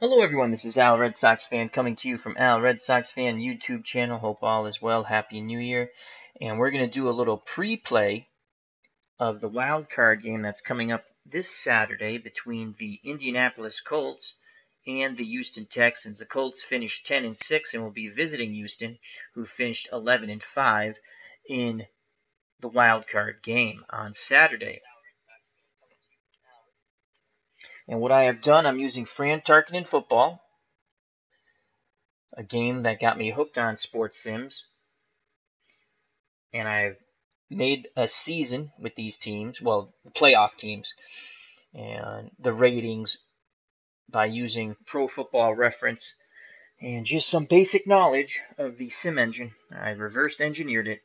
Hello everyone, this is Al Red Sox Fan coming to you from Al Red Sox Fan YouTube channel. Hope all is well. Happy New Year. And we're going to do a little pre-play of the wild card game that's coming up this Saturday between the Indianapolis Colts and the Houston Texans. The Colts finished 10-6 and will be visiting Houston, who finished 11-5 in the wild card game on Saturday. And what I have done, I'm using Fran Tarkenton Football, a game that got me hooked on sports sims. And I've made a season with these teams, well, playoff teams, and the ratings by using Pro Football Reference and just some basic knowledge of the sim engine. I reversed engineered it.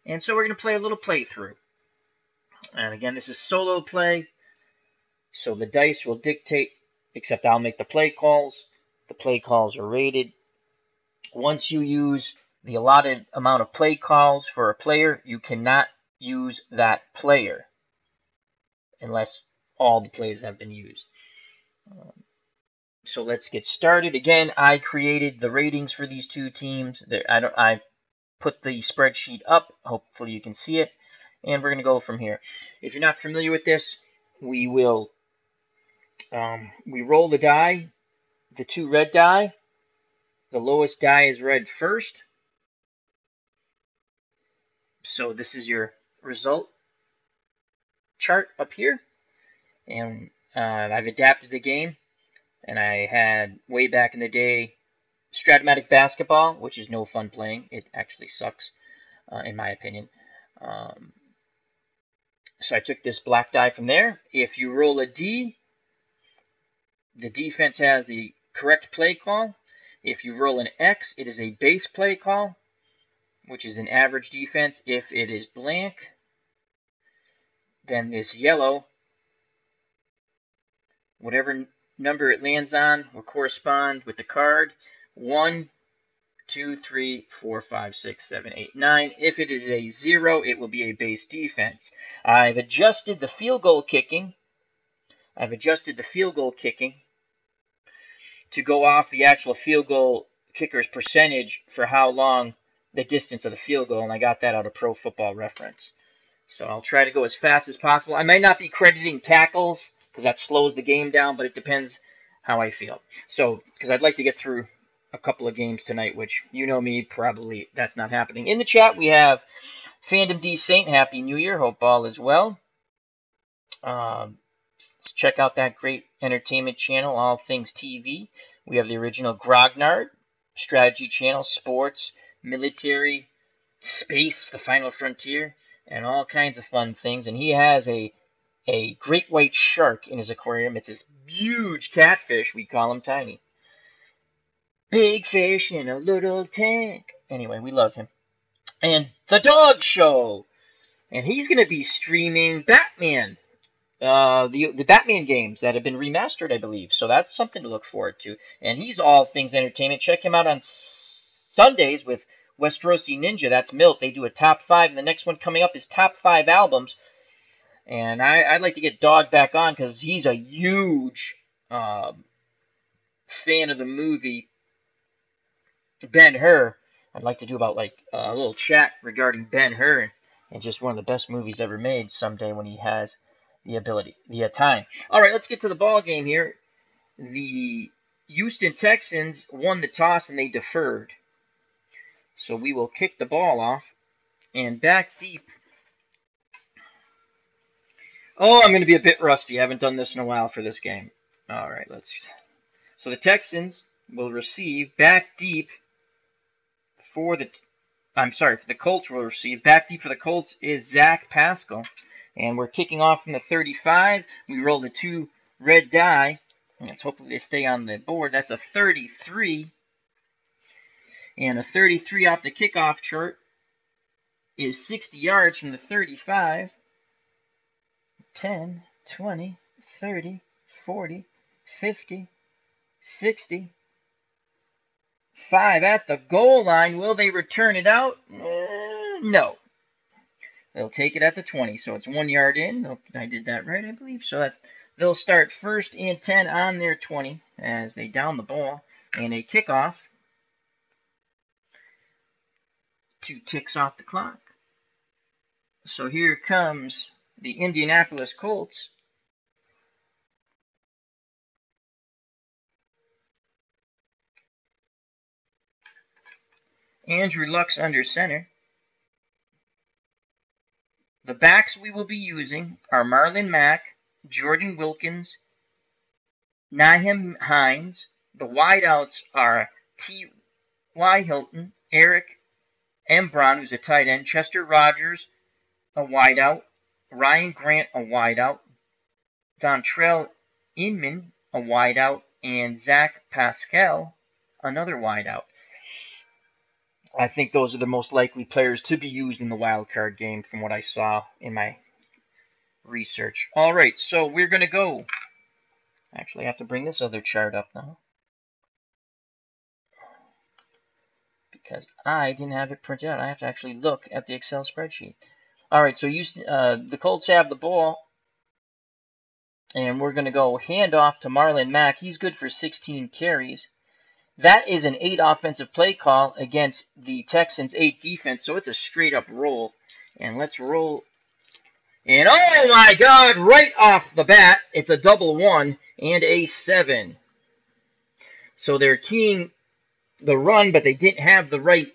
And so we're going to play a little playthrough. And again, this is solo play, so the dice will dictate, except I'll make the play calls. The play calls are rated. Once you use the allotted amount of play calls for a player, you cannot use that player unless all the plays have been used. So let's get started. Again, I created the ratings for these two teams. I put the spreadsheet up. Hopefully you can see it. And we're going to go from here. If you're not familiar with this, we roll the die, the two red die. The lowest die is red first. So this is your result chart up here. And I've adapted the game. And I had, way back in the day, Stratomatic Basketball, which is no fun playing. It actually sucks, in my opinion. So I took this black die from there. If you roll a D, the defense has the correct play call. If you roll an X, it is a base play call, which is an average defense. If it is blank, then this yellow, whatever number it lands on, will correspond with the card. 1, 2, 3, 4, 5, 6, 7, 8, 9. If it is a 0, it will be a base defense. I've adjusted the field goal kicking. To go off the actual field goal kicker's percentage for how long the distance of the field goal, and I got that out of Pro Football Reference. So I'll try to go as fast as possible. I might not be crediting tackles because that slows the game down, but it depends how I feel. So, because I'd like to get through a couple of games tonight, which, you know me, probably that's not happening. In the chat, we have Fandom D Saint. Happy New Year. Hope all is well. Let's check out that great entertainment channel, All Things TV. We have the original Grognard, strategy channel, sports, military, space, the final frontier, and all kinds of fun things. And he has a great white shark in his aquarium. It's this huge catfish. We call him Tiny. Big fish in a little tank. Anyway, we love him. And The Dog Show. And he's going to be streaming Batman. The Batman games that have been remastered, I believe. So that's something to look forward to. And he's All Things Entertainment. Check him out on Sundays with Westerosi Ninja. That's Milt. They do a top 5. And the next one coming up is top 5 albums. And I'd like to get Dog back on because he's a huge fan of the movie Ben-Hur. I'd like to do about like a little chat regarding Ben-Hur and just one of the best movies ever made someday when he has the ability, the time. All right, let's get to the ball game here. The Houston Texans won the toss and they deferred. So we will kick the ball off and back deep. Oh, I'm going to be a bit rusty. I haven't done this in a while for this game. All right, so the Texans will receive back deep for the Colts will receive. Back deep for the Colts is Zach Pascal. And we're kicking off from the 35. We roll the 2 red die. Let's hopefully they stay on the board. That's a 33. And a 33 off the kickoff chart is 60 yards from the 35. 10, 20, 30, 40, 50, 60. 5 at the goal line. Will they return it out? No. They'll take it at the 20. So it's 1 yard in. I did that right, I believe. So They'll start 1st and 10 on their 20 as they down the ball, and a kickoff. 2 ticks off the clock. So here comes the Indianapolis Colts. Andrew Luck's under center. The backs we will be using are Marlon Mack, Jordan Wilkins, Nyheim Hines. The wideouts are T.Y. Hilton, Eric Embron, who's a tight end, Chester Rogers, a wideout, Ryan Grant, a wideout, Dontrell Inman, a wideout, and Zach Pascal, another wideout. I think those are the most likely players to be used in the wild card game from what I saw in my research. All right, so we're going to go. Actually, I have to bring this other chart up now because I didn't have it printed out. I have to actually look at the Excel spreadsheet. All right, so the Colts have the ball, and we're going to go handoff to Marlon Mack. He's good for 16 carries. That is an 8 offensive play call against the Texans' 8 defense, so it's a straight-up roll. And let's roll. And oh my God, right off the bat, it's a double 1 and a 7. So they're keying the run, but they didn't have the right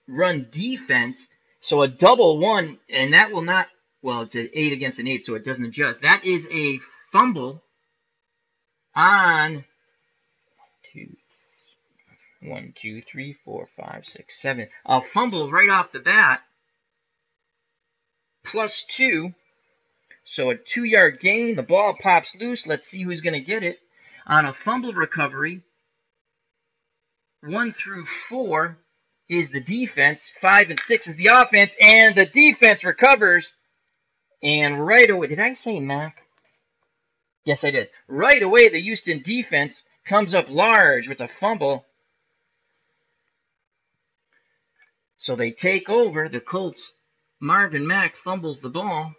run defense. So a double 1, and that will not, well, it's an 8 against an 8, so it doesn't adjust. That is a fumble on 1, 2, 3, 4, 5, 6, 7. A fumble right off the bat. +2. So a 2-yard gain. The ball pops loose. Let's see who's going to get it. On a fumble recovery, 1 through 4 is the defense. 5 and 6 is the offense. And the defense recovers. And right away, did I say Mac? Yes, I did. Right away, the Houston defense comes up large with a fumble. So they take over. The Colts, Marlon Mack fumbles the ball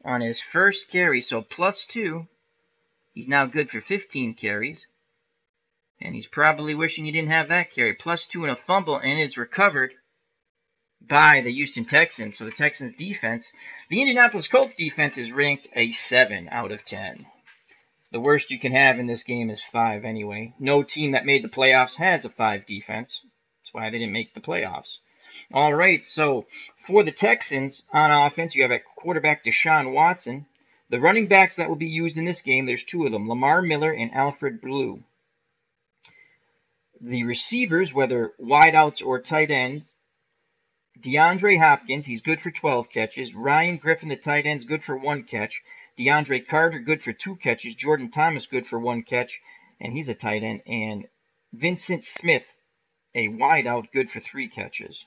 on his first carry. So +2. He's now good for 15 carries. And he's probably wishing he didn't have that carry. +2 and a fumble, and is recovered by the Houston Texans. So the Texans defense, the Indianapolis Colts defense is ranked a 7 out of 10. The worst you can have in this game is 5 anyway. No team that made the playoffs has a 5 defense. That's why they didn't make the playoffs. All right, so for the Texans on offense, you have at quarterback Deshaun Watson. The running backs that will be used in this game, there's 2 of them, Lamar Miller and Alfred Blue. The receivers, whether wideouts or tight ends, DeAndre Hopkins, he's good for 12 catches. Ryan Griffin, the tight end, is good for 1 catch. DeAndre Carter, good for 2 catches. Jordan Thomas, good for 1 catch, and he's a tight end. And Vincent Smith, a wideout, good for 3 catches.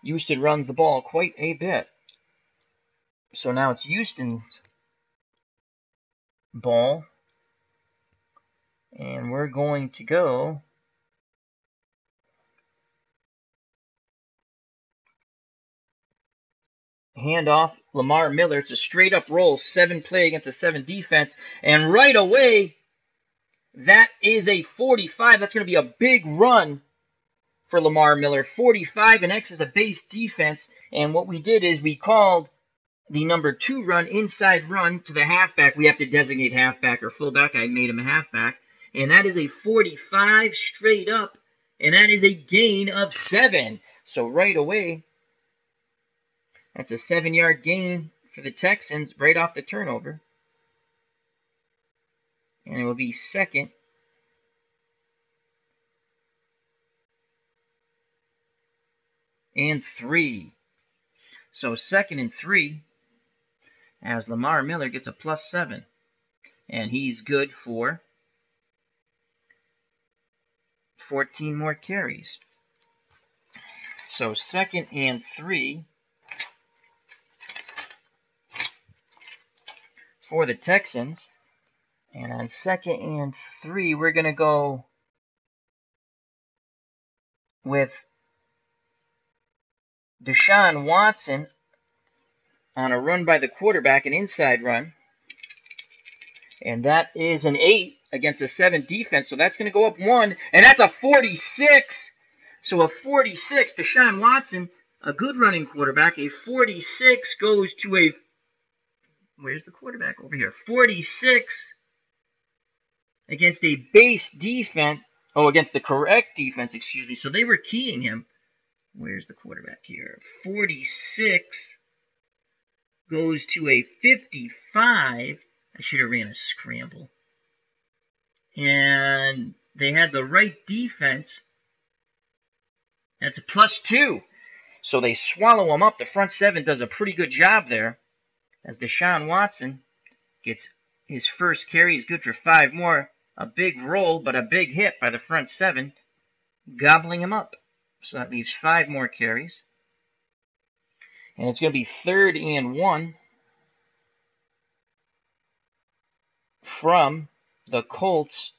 Houston runs the ball quite a bit. So now it's Houston's ball. And we're going to go hand off Lamar Miller. It's a straight-up roll, 7 play against a 7 defense. And right away, that is a 45. That's going to be a big run for Lamar Miller. 45 and X is a base defense. And what we did is we called the number 2 run, inside run, to the halfback. We have to designate halfback or fullback. I made him a halfback. And that is a 45 straight up. And that is a gain of 7. So right away, that's a 7-yard gain for the Texans right off the turnover. And it will be 2nd and 3. So 2nd and 3 as Lamar Miller gets a +7. And he's good for 14 more carries. So 2nd and 3 for the Texans. And on 2nd and 3, we're going to go with Deshaun Watson on a run by the quarterback, an inside run. And that is an 8 against a 7 defense. So that's going to go up 1. And that's a 46. So a 46, Deshaun Watson, a good running quarterback. A 46 goes to a, where's the quarterback over here? 46 against a base defense. Oh, against the correct defense, excuse me. So they were keying him. Where's the quarterback here? 46 goes to a 55. I should have ran a scramble. And they had the right defense. That's a +2. So they swallow him up. The front 7 does a pretty good job there. As Deshaun Watson gets his first carry. He's good for 5 more. A big roll, but a big hit by the front 7. Gobbling him up. So that leaves 5 more carries. And it's going to be 3rd and 1 from the Colts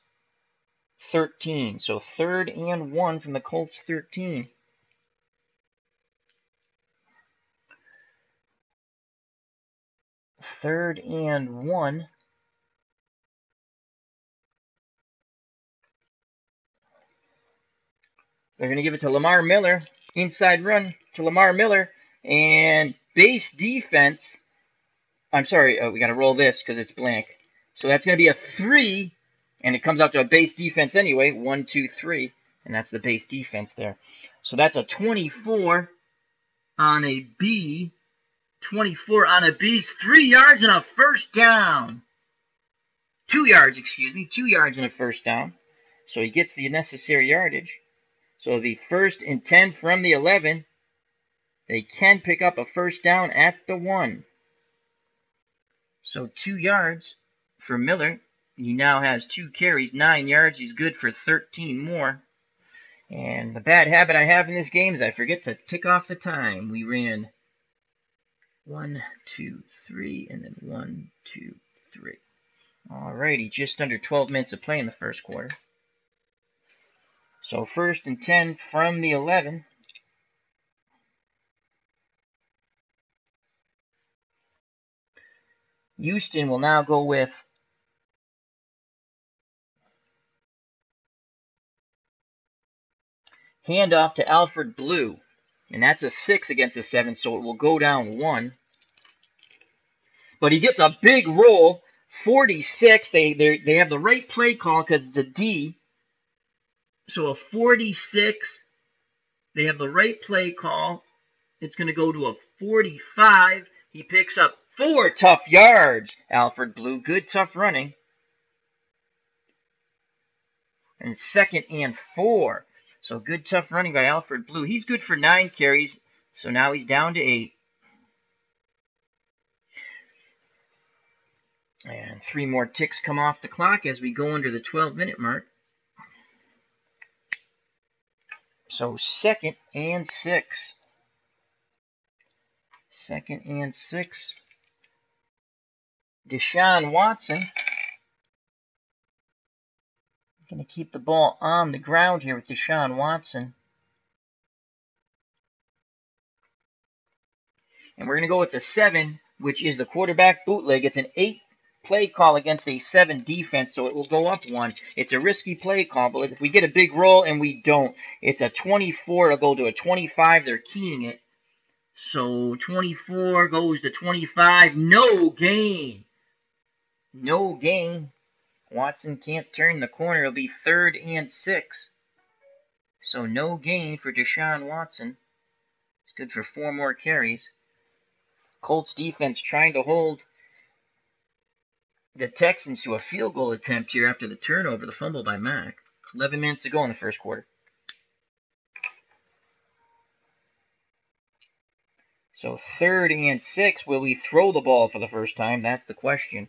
13. So 3rd and 1 from the Colts 13. Third and 1. They're going to give it to Lamar Miller. Inside run to Lamar Miller. And base defense. I'm sorry, we got to roll this because it's blank. So that's going to be a 3. And it comes out to a base defense anyway. 1, 2, 3. And that's the base defense there. So that's a 24 on a B. 24 on a B. 3 yards and a first down. 2 yards, excuse me. 2 yards and a first down. So he gets the necessary yardage. So it'll be 1st and 10 from the 11. They can pick up a first down at the 1. So 2 yards for Miller. He now has 2 carries, 9 yards. He's good for 13 more. And the bad habit I have in this game is I forget to tick off the time. We ran 1, 2, 3, and then 1, 2, 3. Alrighty, just under 12 minutes of play in the first quarter. So 1st and 10 from the 11. Houston will now go with handoff to Alfred Blue. And that's a 6 against a 7, so it will go down 1. But he gets a big roll. 46. They have the right play call because it's a D. So a 46. They have the right play call. It's going to go to a 45. He picks up 4 tough yards. Alfred Blue. Good tough running. And 2nd and 4. So good tough running by Alfred Blue. He's good for 9 carries. So now he's down to 8. And 3 more ticks come off the clock as we go under the 12-minute mark. So 2nd and 6. 2nd and 6. Deshaun Watson. Going to keep the ball on the ground here with Deshaun Watson. And we're going to go with the 7, which is the quarterback bootleg. It's an 8 play call against a 7 defense, so it will go up 1. It's a risky play call, but if we get a big roll and we don't, it's a 24. It'll go to a 25. They're keying it. So 24 goes to 25. No gain. No gain. Watson can't turn the corner. It'll be 3rd and 6. So no gain for Deshaun Watson. It's good for 4 more carries. Colts defense trying to hold the Texans to a field goal attempt here after the turnover, the fumble by Mack. 11 minutes to go in the first quarter. So 3rd and 6. Will we throw the ball for the first time? That's the question.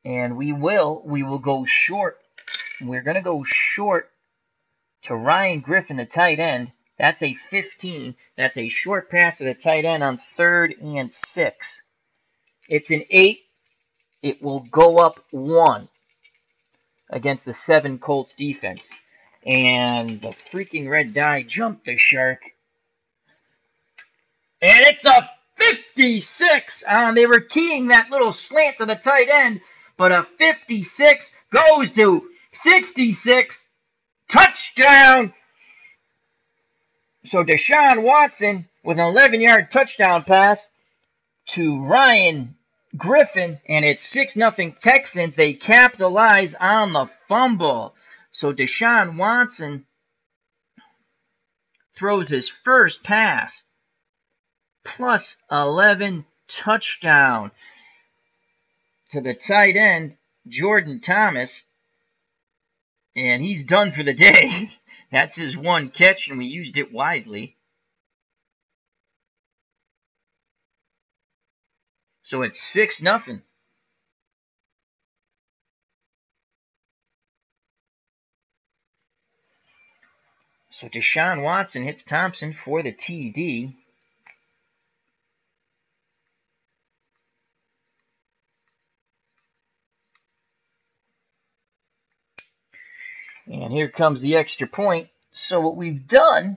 And we will. We will go short. We're going to go short to Ryan Griffin, the tight end. That's a 15. That's a short pass to the tight end on 3rd and 6. It's an 8. It will go up 1 against the 7 Colts defense. And the freaking red die jumped the shark. And it's a 56. They were keying that little slant to the tight end, but a 56 goes to 66. Touchdown. So Deshaun Watson with an 11-yard touchdown pass to Ryan Griffin, and it's 6-0 Texans. They capitalize on the fumble. So Deshaun Watson throws his first pass, plus 11 touchdown to the tight end, Jordan Thomas, and he's done for the day. That's his one catch, and we used it wisely. So it's 6-0. So Deshaun Watson hits Thompson for the TD. And here comes the extra point. So what we've done,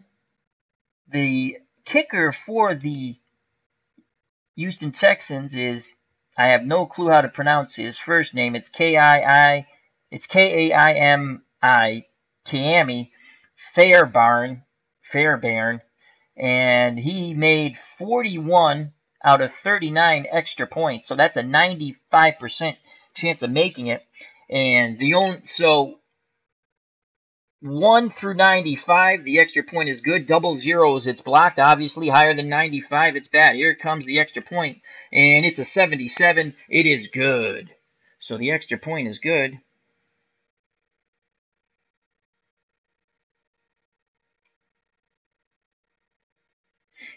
the kicker for the Houston Texans is, I have no clue how to pronounce his first name. It's K-I-I, it's K-A-I-M-I, Kami Fairbairn, and he made 41 out of 39 extra points. So that's a 95% chance of making it. And so 1 through 95, the extra point is good. Double zeros, it's blocked. Obviously, higher than 95, it's bad. Here comes the extra point, and it's a 77. It is good. So the extra point is good.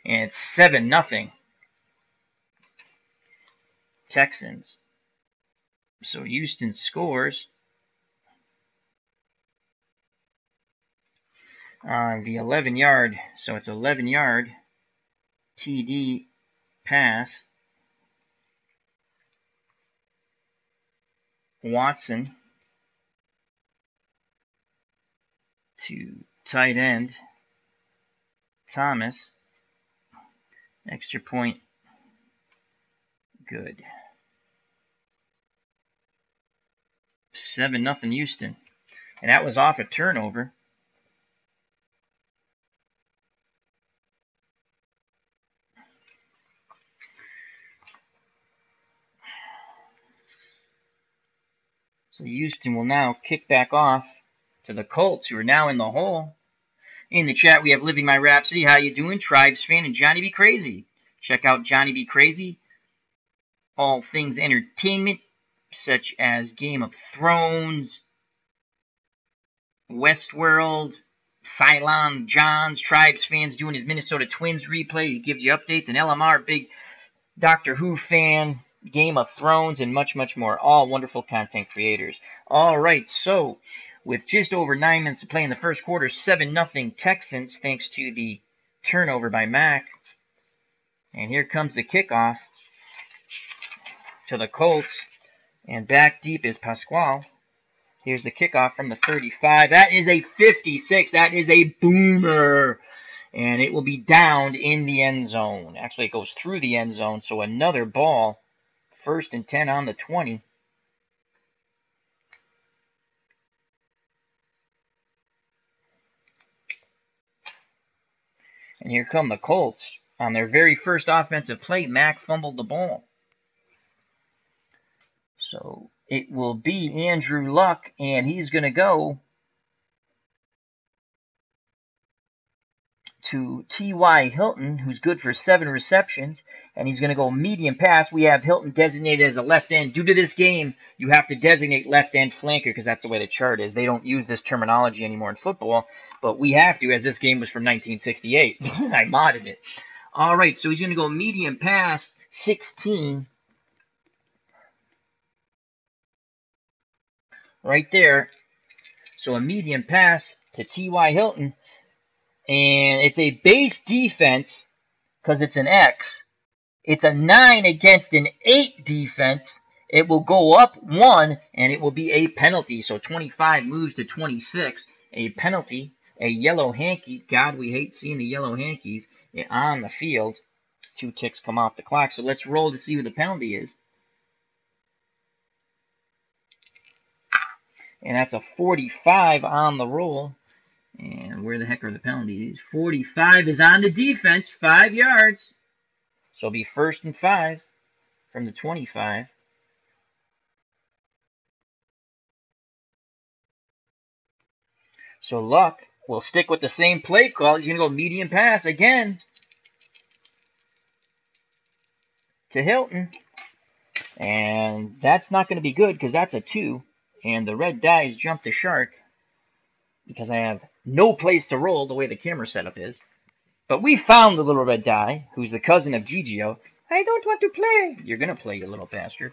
And it's 7-0 Texans. So Houston scores on the 11-yard. So it's 11-yard TD pass. Watson to tight end Thomas. Extra point, good. 7-0 Houston. And that was off a turnover. So Houston will now kick back off to the Colts, who are now in the hole. In the chat, we have Living My Rhapsody. How you doing? Tribes fan and Johnny Be Crazy. Check out Johnny Be Crazy. All things entertainment, such as Game of Thrones, Westworld, Cylon Johns. Tribes fans doing his Minnesota Twins replay. He gives you updates. And LMR, big Doctor Who fan, Game of Thrones, and much, much more. All wonderful content creators. All right, so with just over 9 minutes to play in the first quarter, 7-0 Texans, thanks to the turnover by Mack. And here comes the kickoff to the Colts. And back deep is Pasquale. Here's the kickoff from the 35. That is a 56. That is a boomer. And it will be downed in the end zone. Actually, it goes through the end zone. So another ball. 1st and 10 on the 20. And here come the Colts. On their very first offensive play, Mack fumbled the ball. So it will be Andrew Luck, and he's going to go to T.Y. Hilton, who's good for 7 receptions, and he's going to go medium pass. We have Hilton designated as a left end. Due to this game, you have to designate left end flanker because that's the way the chart is. They don't use this terminology anymore in football, but we have to, as this game was from 1968. I modded it. All right, so he's going to go medium pass, 16. Right there. So a medium pass to T.Y. Hilton. And it's a base defense because it's an X. It's a 9 against an 8 defense. It will go up 1, and it will be a penalty. So 25 moves to 26. A penalty. A yellow hanky. God, we hate seeing the yellow hankies on the field. 2 ticks come off the clock. So let's roll to see what the penalty is. And that's a 45 on the roll. And where the heck are the penalties? 45 is on the defense, 5 yards. So it'll be 1st and 5 from the 25. So Luck will stick with the same play call. He's going to go medium pass again to Hilton. And that's not going to be good because that's a 2. And the red dice jumped the shark because I have no place to roll the way the camera setup is. But we found the little red die, who's the cousin of Gigio. I don't want to play. You're going to play, you little bastard.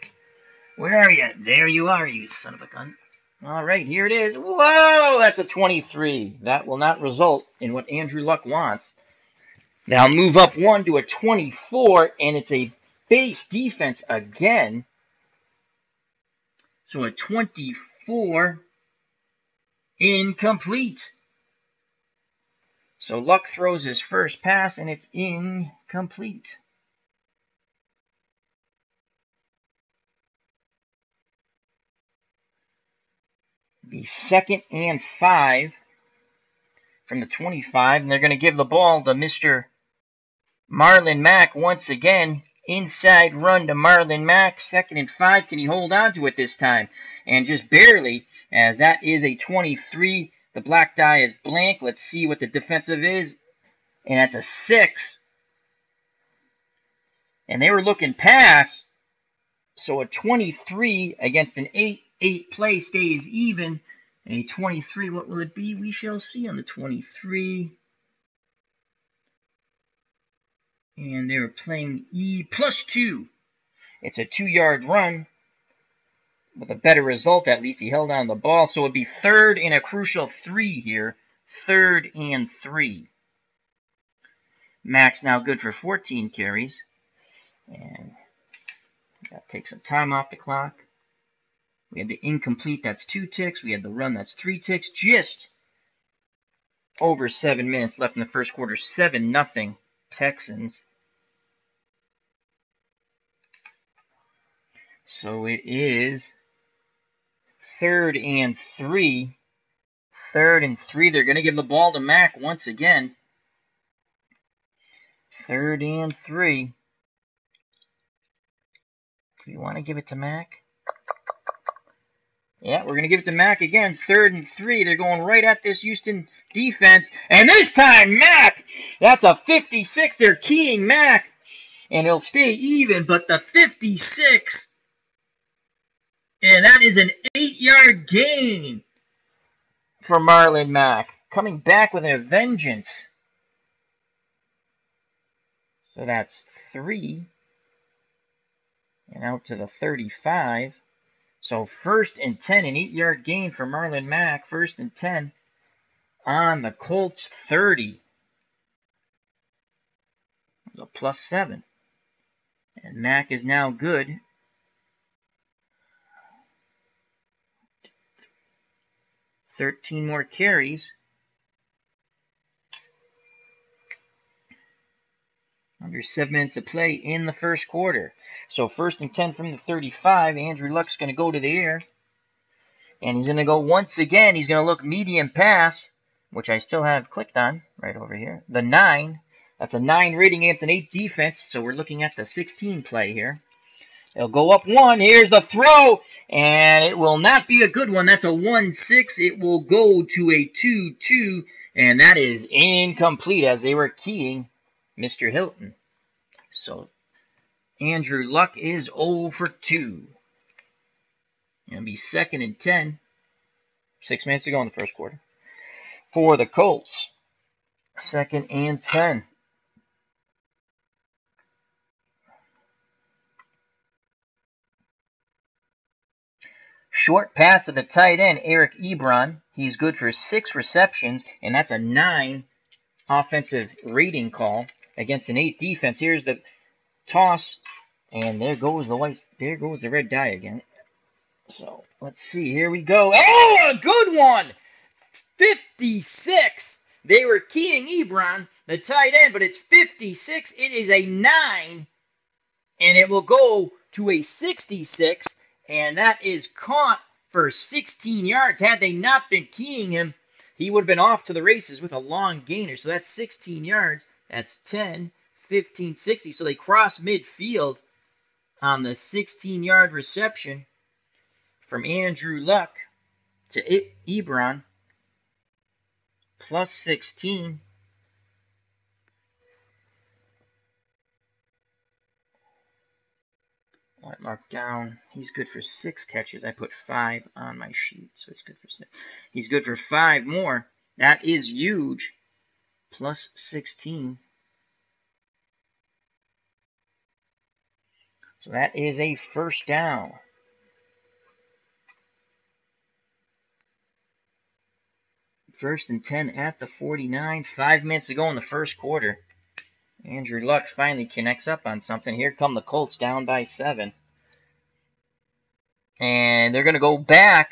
Where are you? There you are, you son of a gun. All right, here it is. Whoa, that's a 23. That will not result in what Andrew Luck wants. Now move up 1 to a 24, and it's a base defense again. So a 24, incomplete. So Luck throws his first pass, and it's incomplete. Be 2nd and 5 from the 25, and they're going to give the ball to Mr. Marlon Mack once again. Inside run to Marlon Mack, 2nd and 5. Can he hold on to it this time? And just barely, as that is a 23. The black die is blank. Let's see what the defensive is. And that's a 6. And they were looking pass. So a 23 against an 8. 8 play stays even. And a 23, what will it be? We shall see on the 23. And they were playing E plus 2. It's a 2-yard run. With a better result, at least he held on the ball. So it would be 3rd and a crucial 3 here. 3rd and 3. Max now good for 14 carries. And got to take some time off the clock. We had the incomplete, that's 2 ticks. We had the run, that's 3 ticks. Just over 7 minutes left in the first quarter. 7-0 Texans. So it is 3rd and 3. 3rd and 3. They're going to give the ball to Mack once again. 3rd and 3. Do you want to give it to Mack? Yeah, we're going to give it to Mack again. 3rd and 3. They're going right at this Houston defense. And this time, Mack! That's a 56. They're keying Mack. And he'll stay even, but the 56. And that is an 8-yard gain for Marlon Mack. Coming back with a vengeance. So that's 3. And out to the 35. So 1st and 10, an 8-yard gain for Marlon Mack. 1st and 10 on the Colts 30. A plus 7. And Mack is now good. 13 more carries. Under 7 minutes of play in the first quarter. So 1st and 10 from the 35. Andrew Luck's going to go to the air. And he's going to go once again. He's going to look medium pass, which I still have clicked on right over here. The 9. That's a 9 rating against an 8 defense. So we're looking at the 16 play here. It'll go up 1. Here's the throw. And it will not be a good one. That's a 1-6. It will go to a 2-2. And that is incomplete as they were keying Mr. Hilton. So Andrew Luck is 0 for 2. It'll be 2nd and 10. 6 minutes to go in the first quarter. For the Colts. 2nd and 10. Short pass to the tight end, Eric Ebron. He's good for 6 receptions, and that's a 9 offensive rating call against an 8 defense. Here's the toss, and there goes the red die again. So let's see. Here we go. Oh, a good one! 56. They were keying Ebron, the tight end, but it's 56. It is a 9, and it will go to a 66, and that is caught for 16 yards. Had they not been keying him, he would have been off to the races with a long gainer. So that's 16 yards. That's 10, 15, 60. So they cross midfield on the 16-yard reception from Andrew Luck to Ebron. Plus 16. I marked down. He's good for 6 catches. I put 5 on my sheet, so it's good for 6. He's good for 5 more. That is huge. Plus 16. So that is a first down. First and 10 at the 49. 5 minutes to go in the first quarter. Andrew Luck finally connects up on something. Here come the Colts down by 7. And they're going to go back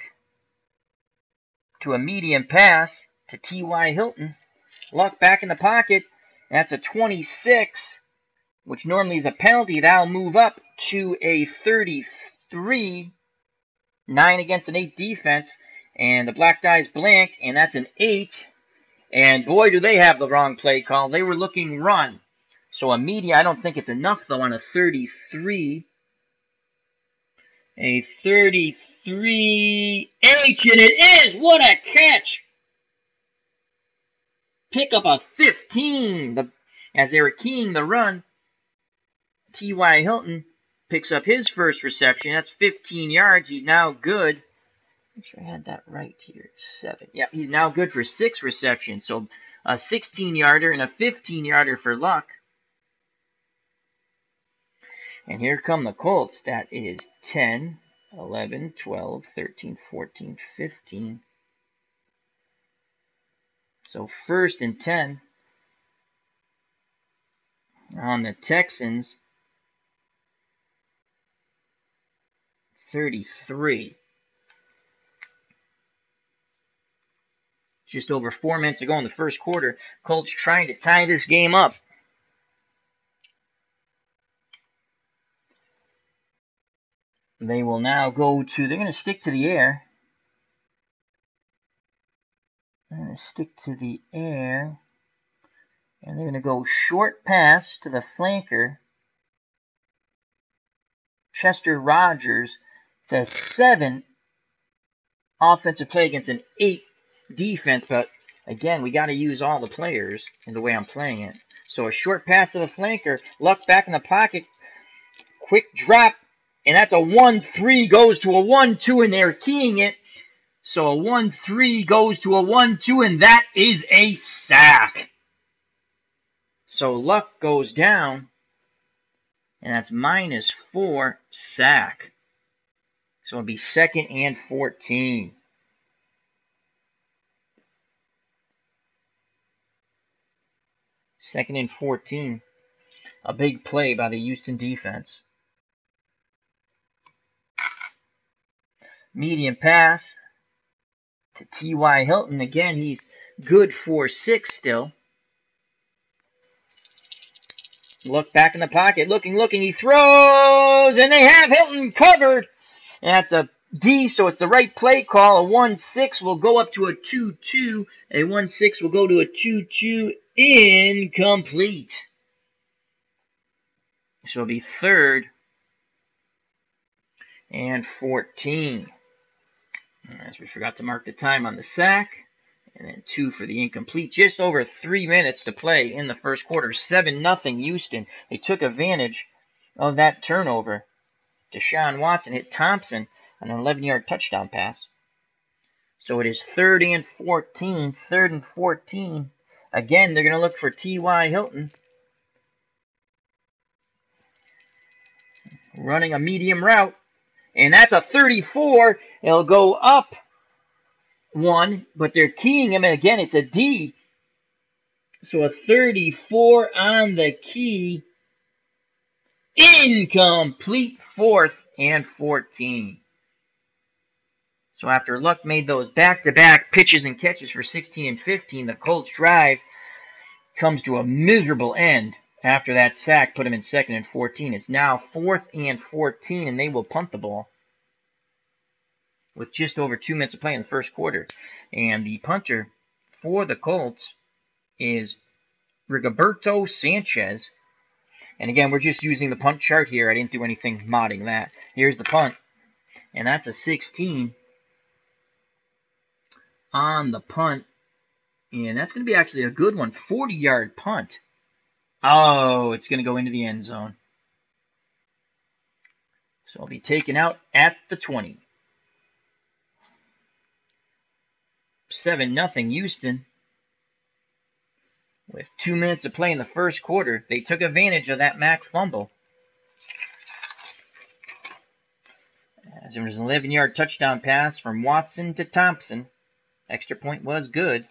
to a medium pass to T.Y. Hilton. Luck back in the pocket. That's a 26, which normally is a penalty. That'll move up to a 33. 9 against an 8 defense. And the black dies blank, and that's an 8. And boy, do they have the wrong play call. They were looking run. So a media, I don't think it's enough, though, on a 33. A 33H, and it is! What a catch! Pick up a 15. As they were keying the run, T.Y. Hilton picks up his first reception. That's 15 yards. He's now good. Make sure I had that right here. 7. Yep, he's now good for 6 receptions. So a 16-yarder and a 15-yarder for Luck. And here come the Colts. That is 10, 11, 12, 13, 14, 15. So first and 10 on the Texans. 33. Just over 4 minutes to go in the first quarter. Colts trying to tie this game up. They will now go to, they're going to stick to the air. They're going to stick to the air. And they're going to go short pass to the flanker. Chester Rogers. It's a 7 offensive play against an 8 defense. But again, we got to use all the players in the way I'm playing it. So a short pass to the flanker. Luck back in the pocket. Quick drop. And that's a 1-3 goes to a 1-2, and they're keying it. So a 1-3 goes to a 1-2, and that is a sack. So Luck goes down, and that's -4 sack. So it'll be 2nd and 14. Second and 14. A big play by the Houston defense. Medium pass to T.Y. Hilton. Again, he's good for 6 still. Look back in the pocket. Looking. He throws, and they have Hilton covered. And that's a D, so it's the right play call. A 1-6 will go up to a 2-2. A 1-6 will go to a 2-2. Incomplete. So it'll be 3rd and 14. As we forgot to mark the time on the sack. And then 2 for the incomplete. Just over 3 minutes to play in the first quarter. 7-0 Houston. They took advantage of that turnover. Deshaun Watson hit Thompson on an 11-yard touchdown pass. So it is 3rd and 14. 3rd and 14. Again, they're going to look for T.Y. Hilton. Running a medium route. And that's a 34. It'll go up 1, but they're keying him. And again, it's a D. So a 34 on the key. Incomplete. 4th and 14. So after Luck made those back-to-back pitches and catches for 16 and 15, the Colts drive comes to a miserable end after that sack put him in 2nd and 14. It's now 4th and 14, and they will punt the ball with just over 2 minutes of play in the first quarter. And the punter for the Colts is Rigoberto Sanchez. And again, we're just using the punt chart here. I didn't do anything modding that. Here's the punt. And that's a 16 on the punt. And that's going to be actually a good one. 40-yard punt. Oh, it's going to go into the end zone. So it'll be taken out at the 20. 7-0 Houston. With 2 minutes of play in the first quarter, they took advantage of that Mack fumble. As there was an 11-yard touchdown pass from Watson to Thompson. Extra point was good.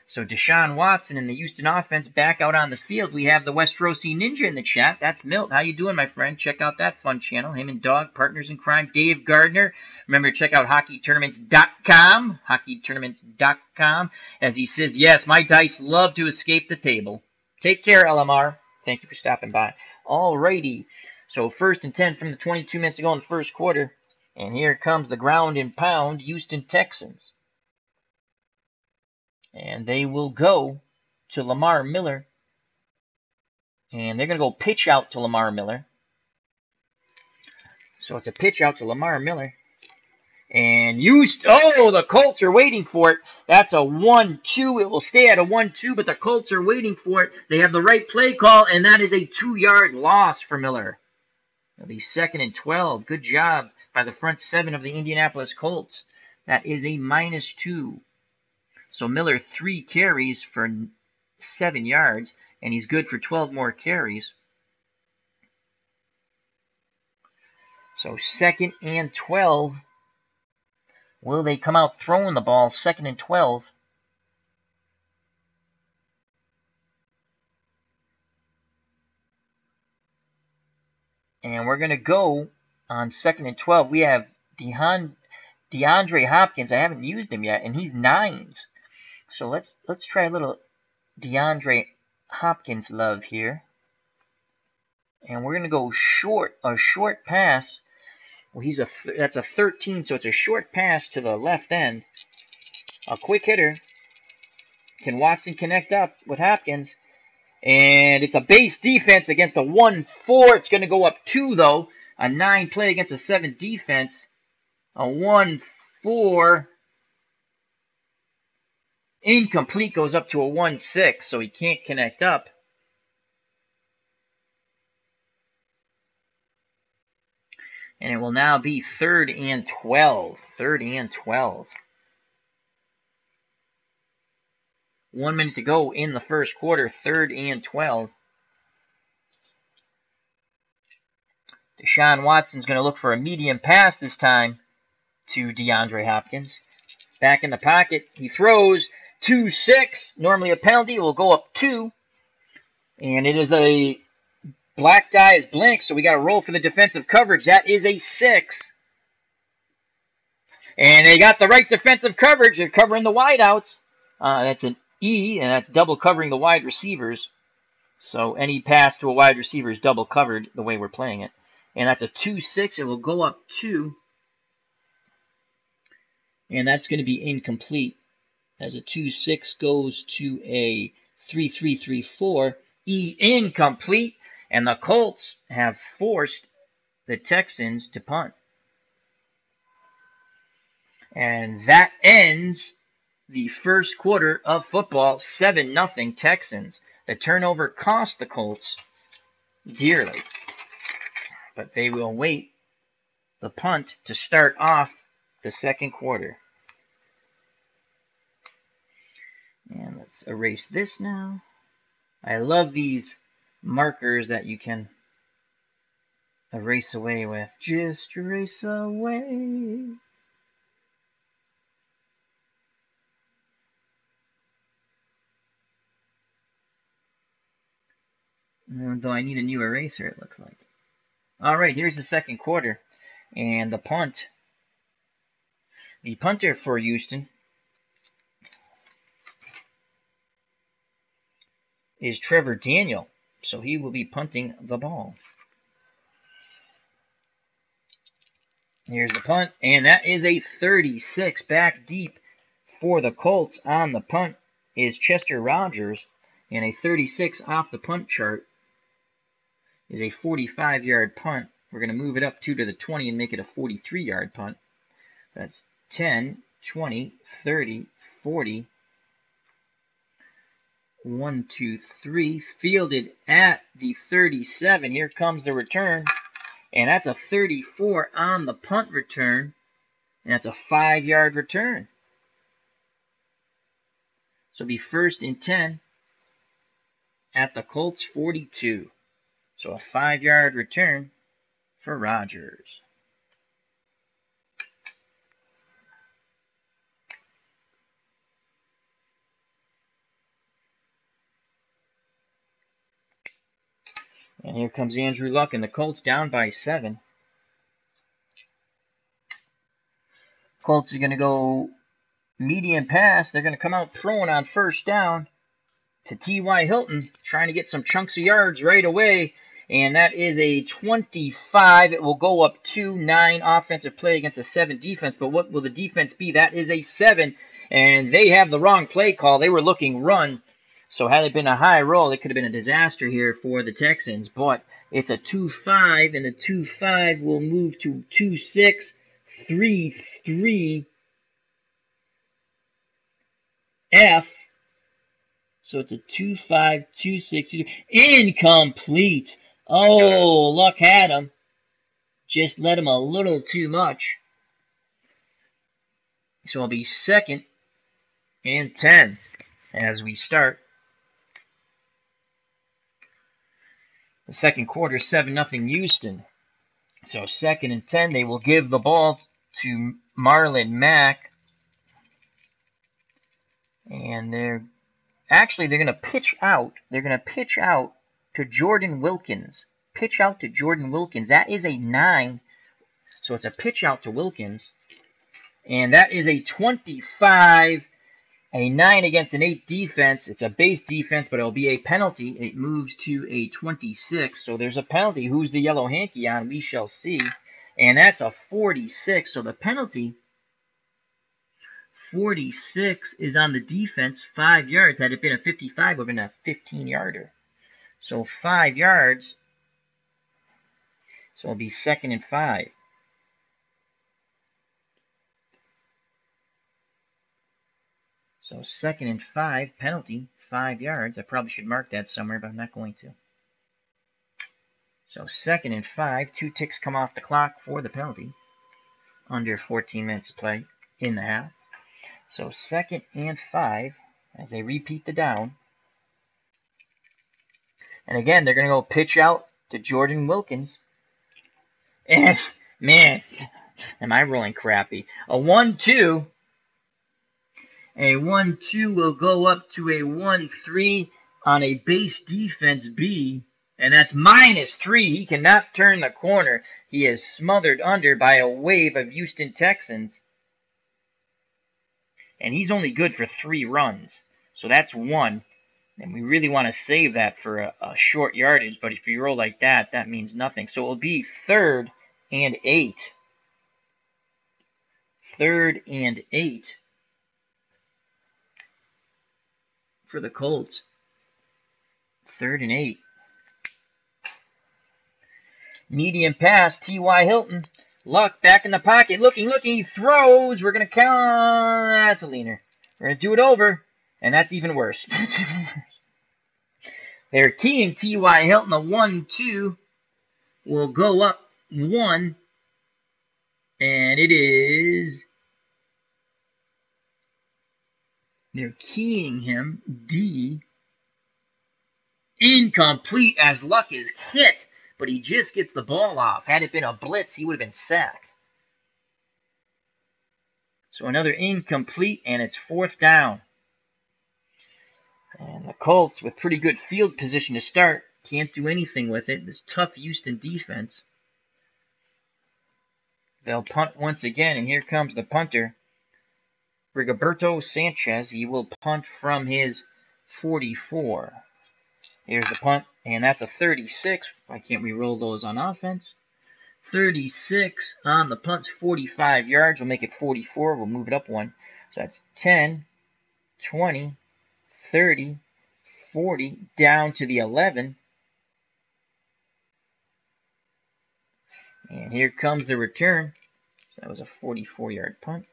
So Deshaun Watson and the Houston offense back out on the field. We have the Westerosi Ninja in the chat. That's Milt. How you doing, my friend? Check out that fun channel. Him and Dog, partners in crime. Dave Gardner. Remember to check out hockeytournaments.com. Hockeytournaments.com. As he says, yes, my dice love to escape the table. Take care, LMR. Thank you for stopping by. Alrighty. So 1st and 10 from the 22 minutes ago in the first quarter. And here comes the ground and pound Houston Texans. And they will go to Lamar Miller. And they're going to go pitch out to Lamar Miller. So it's a pitch out to Lamar Miller. And the Colts are waiting for it. That's a 1-2. It will stay at a 1-2, but the Colts are waiting for it. They have the right play call, and that is a 2-yard loss for Miller. It'll be 2nd and 12. Good job by the front 7 of the Indianapolis Colts. That is a -2. So Miller 3 carries for 7 yards, and he's good for 12 more carries. So 2nd and 12. Will they come out throwing the ball? 2nd and 12. And we're going to go on 2nd and 12. We have DeAndre Hopkins. I haven't used him yet, and he's 9s. So let's try a little DeAndre Hopkins love here. And we're going to go a short pass. Well, that's a 13, so it's a short pass to the left end. A quick hitter. Can Watson connect up with Hopkins? And it's a base defense against a 1-4. It's going to go up 2, though. A 9 play against a 7 defense. A 1-4. Incomplete goes up to a 1-6, so he can't connect up. And it will now be 3rd and 12. 3rd and 12. 1 minute to go in the first quarter. 3rd and 12. Deshaun Watson's going to look for a medium pass this time to DeAndre Hopkins. Back in the pocket. He throws 2-6. Normally a penalty. Will go up 2. And it is a black die is blank, so we got to roll for the defensive coverage. That is a 6. And they got the right defensive coverage. They're covering the wideouts. That's an E, and that's double covering the wide receivers. So any pass to a wide receiver is double covered the way we're playing it. And that's a 2-6. It will go up 2. And that's going to be incomplete. As a 2-6 goes to a 3-3-3-4. E incomplete. And the Colts have forced the Texans to punt. And that ends the first quarter of football. 7-0 Texans. The turnover cost the Colts dearly. But they will wait the punt to start off the second quarter. And let's erase this now. I love these markers that you can erase away with. Just erase away. Though I need a new eraser, it looks like. Alright, here's the second quarter. And the punt. The punter for Houston is Trevor Daniel. So he will be punting the ball. Here's the punt, and that is a 36 back deep for the Colts. On the punt is Chester Rogers, and a 36 off the punt chart is a 45-yard punt. We're going to move it up to the 20 and make it a 43-yard punt. That's 10, 20, 30, 40. 1, 2, 3. Fielded at the 37. Here comes the return. And that's a 34 on the punt return. And that's a 5-yard return. So it'll be 1st and 10 at the Colts 42. So a 5-yard return for Rodgers. And here comes Andrew Luck, and the Colts down by 7. Colts are going to go medium pass. They're going to come out throwing on 1st down to T.Y. Hilton, trying to get some chunks of yards right away. And that is a 25. It will go up 2-9 offensive play against a 7 defense. But what will the defense be? That is a 7. And they have the wrong play call. They were looking run. So had it been a high roll, it could have been a disaster here for the Texans. But it's a 2-5, and the 2-5 will move to 2-6, 3-3, F. So it's a 2-5, 2-6, incomplete. Oh, Luck had him. Just let him a little too much. So it'll be 2nd and 10 as we start. The second quarter, 7-0 Houston. So 2nd and 10, they will give the ball to Marlon Mack. And they're going to pitch out. They're going to pitch out to Jordan Wilkins. Pitch out to Jordan Wilkins. That is a 9. So it's a pitch out to Wilkins. And that is a 25. A 9 against an 8 defense. It's a base defense, but it'll be a penalty. It moves to a 26. So there's a penalty. Who's the yellow hanky on? We shall see. And that's a 46. So the penalty, 46, is on the defense. 5 yards. Had it been a 55, it would have been a 15-yarder. So 5 yards. So it'll be 2nd and 5. So 2nd and 5, penalty, 5 yards. I probably should mark that somewhere, but I'm not going to. So 2nd and 5, 2 ticks come off the clock for the penalty. Under 14 minutes to play in the half. So 2nd and 5 as they repeat the down. And again, they're going to go pitch out to Jordan Wilkins. And, man, am I rolling crappy. A 1-2. A 1-2 will go up to a 1-3 on a base defense B. And that's -3. He cannot turn the corner. He is smothered under by a wave of Houston Texans. And he's only good for 3 runs. So that's 1. And we really want to save that for a short yardage. But if you roll like that, that means nothing. So it will be 3rd and 8. 3rd and 8 for the Colts. 3rd and 8. Medium pass, T.Y. Hilton. Luck back in the pocket. Looking, he throws. We're going to count. That's a leaner. We're going to do it over. And that's even worse. They're keying T.Y. Hilton. A 1-2 will go up 1. And it is... They're keying him. D. Incomplete as Luck is hit. But he just gets the ball off. Had it been a blitz, he would have been sacked. So another incomplete, and it's 4th down. And the Colts, with pretty good field position to start, can't do anything with it. This tough Houston defense. They'll punt once again, and here comes the punter, Rigoberto Sanchez. He will punt from his 44. Here's the punt, and that's a 36. Why can't we roll those on offense? 36 on the punt's 45 yards. We'll make it 44. We'll move it up one. So that's 10, 20, 30, 40, down to the 11. And here comes the return. So that was a 44-yard punt.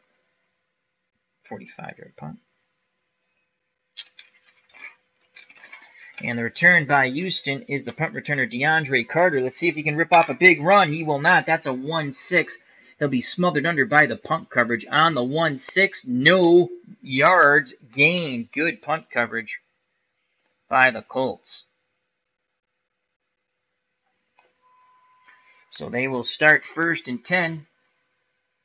45-yard punt. And the return by Houston is the punt returner DeAndre Carter. Let's see if he can rip off a big run. He will not. That's a 1-6. He'll be smothered under by the punt coverage on the 1-6. No yards gained. Good punt coverage by the Colts. So they will start 1st and 10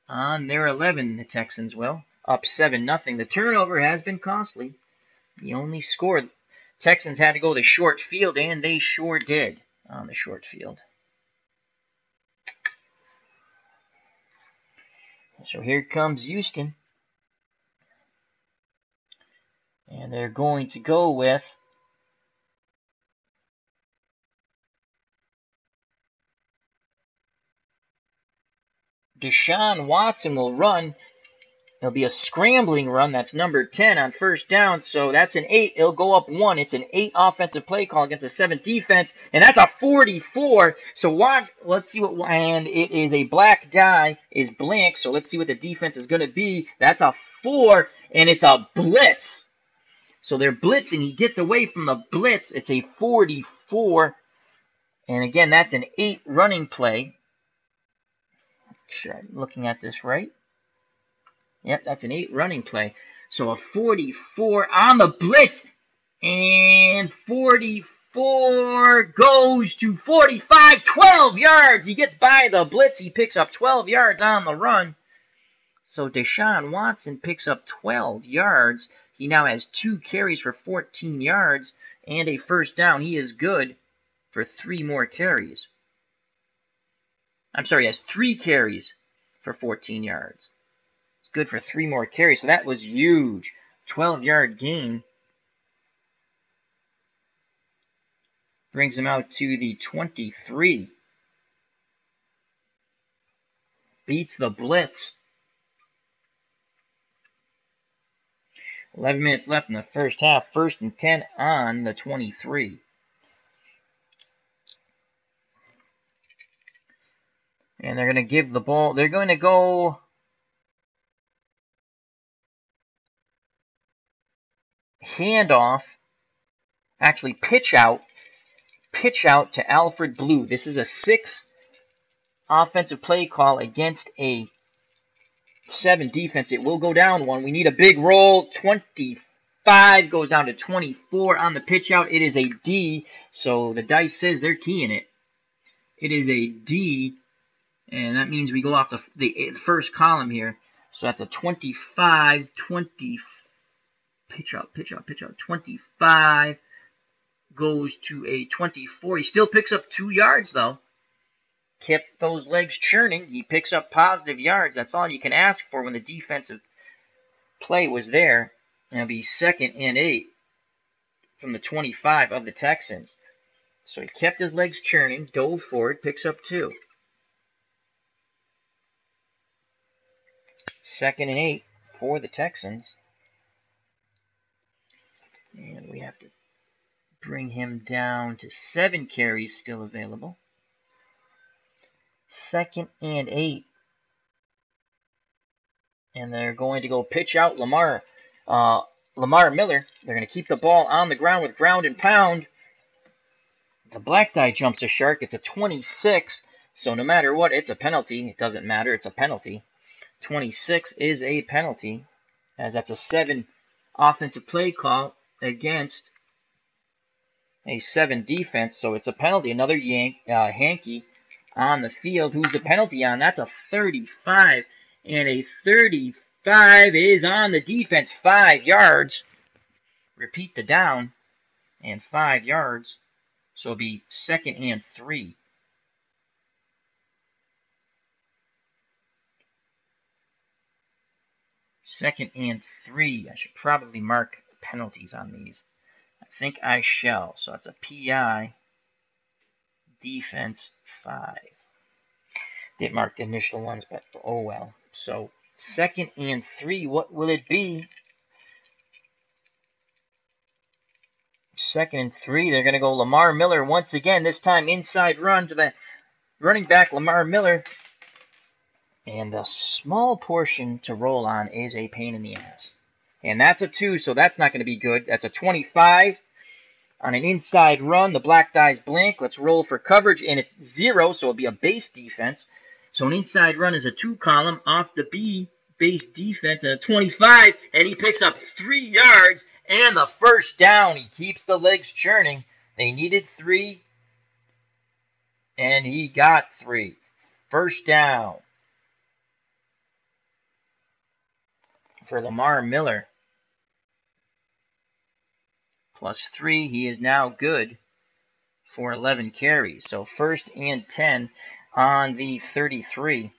on their 11, the Texans will. Up 7-0. The turnover has been costly. The only score, Texans had to go the short field, and they sure did on the short field. So here comes Houston. And they're going to go with Deshaun Watson will run. It'll be a scrambling run. That's number 10 on 1st down. So that's an 8. It'll go up 1. It's an 8 offensive play call against a 7 defense. And that's a 44. So let's see what, and it is a black die is blank. So let's see what the defense is going to be. That's a 4, and it's a blitz. So they're blitzing. He gets away from the blitz. It's a 44. And again, that's an 8 running play. Make sure I'm looking at this right. Yep, that's an 8 running play. So a 44 on the blitz. And 44 goes to 45. 12 yards. He gets by the blitz. He picks up 12 yards on the run. So Deshaun Watson picks up 12 yards. He now has 2 carries for 14 yards and a 1st down. He is good for 3 more carries. I'm sorry, he has 3 carries for 14 yards. It's good for 3 more carries. So that was huge. 12-yard gain. Brings him out to the 23. Beats the blitz. 11 minutes left in the first half. 1st and 10 on the 23. And they're going to give the ball. They're going to go handoff. Actually, pitch out to Alfred Blue. This is a 6 offensive play call against a 7 defense. It will go down 1. We need a big roll. 25 goes down to 24 on the pitch out. It is a D. So the dice says they're keying it. It is a D. And that means we go off the first column here. So that's a 25, 20, pitch out. 25 goes to a 24. He still picks up 2 yards, though. Kept those legs churning. He picks up positive yards. That's all you can ask for when the defensive play was there. And it'll be 2nd and 8 from the 25 of the Texans. So he kept his legs churning, dove forward, picks up 2. 2nd and 8 for the Texans. And we have to bring him down to 7 carries still available. 2nd and 8. And they're going to go pitch out Lamar Miller. They're going to keep the ball on the ground with ground and pound. The black die jumps a shark. It's a 26. So no matter what, it's a penalty. It doesn't matter. It's a penalty. 26 is a penalty, as that's a 7 offensive play call against a 7 defense. So it's a penalty. Another hanky on the field. Who's the penalty on? That's a 35. And a 35 is on the defense. 5 yards. Repeat the down. And 5 yards. So it'll be 2nd and 3. 2nd and 3. I should probably mark penalties on these. I think I shall. So it's a PI. Defense 5. Didn't mark the initial ones, but oh well. So 2nd and 3. What will it be? 2nd and 3. They're going to go Lamar Miller once again. This time inside run to the running back, Lamar Miller. And a small portion to roll on is a pain in the ass. And that's a 2, so that's not going to be good. That's a 25 on an inside run. The black dice blink. Let's roll for coverage, and it's 0, so it'll be a base defense. So an inside run is a 2 column off the B base defense, and a 25, and he picks up 3 yards and the first down. He keeps the legs churning. They needed 3, and he got 3. First down for Lamar Miller. Plus 3, he is now good for 11 carries. So 1st and 10 on the 33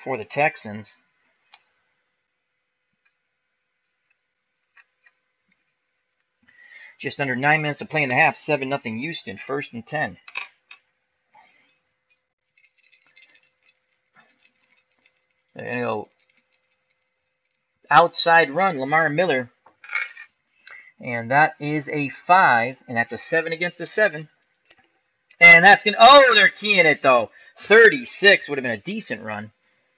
for the Texans. Just under 9 minutes of play in the half, 7-0 Houston, 1st and 10. They're going to go outside run, Lamar Miller. And that is a 5, and that's a 7 against a 7. And that's going to, oh, they're keying it, though. 36 would have been a decent run.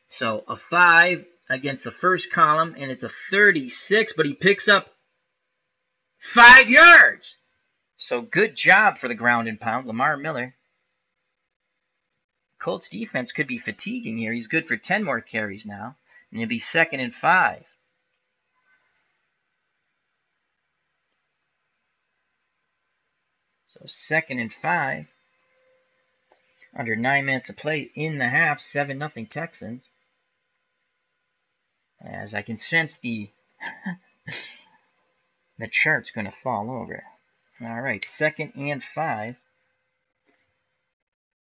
So a 5 against the first column, and it's a 36, but he picks up 5 yards. So good job for the ground and pound, Lamar Miller. Colts defense could be fatiguing here. He's good for 10 more carries now, and it'll be 2nd and 5. So 2nd and 5. Under 9 minutes of play in the half, 7-0 Texans. As I can sense the chart's going to fall over. All right, 2nd and 5.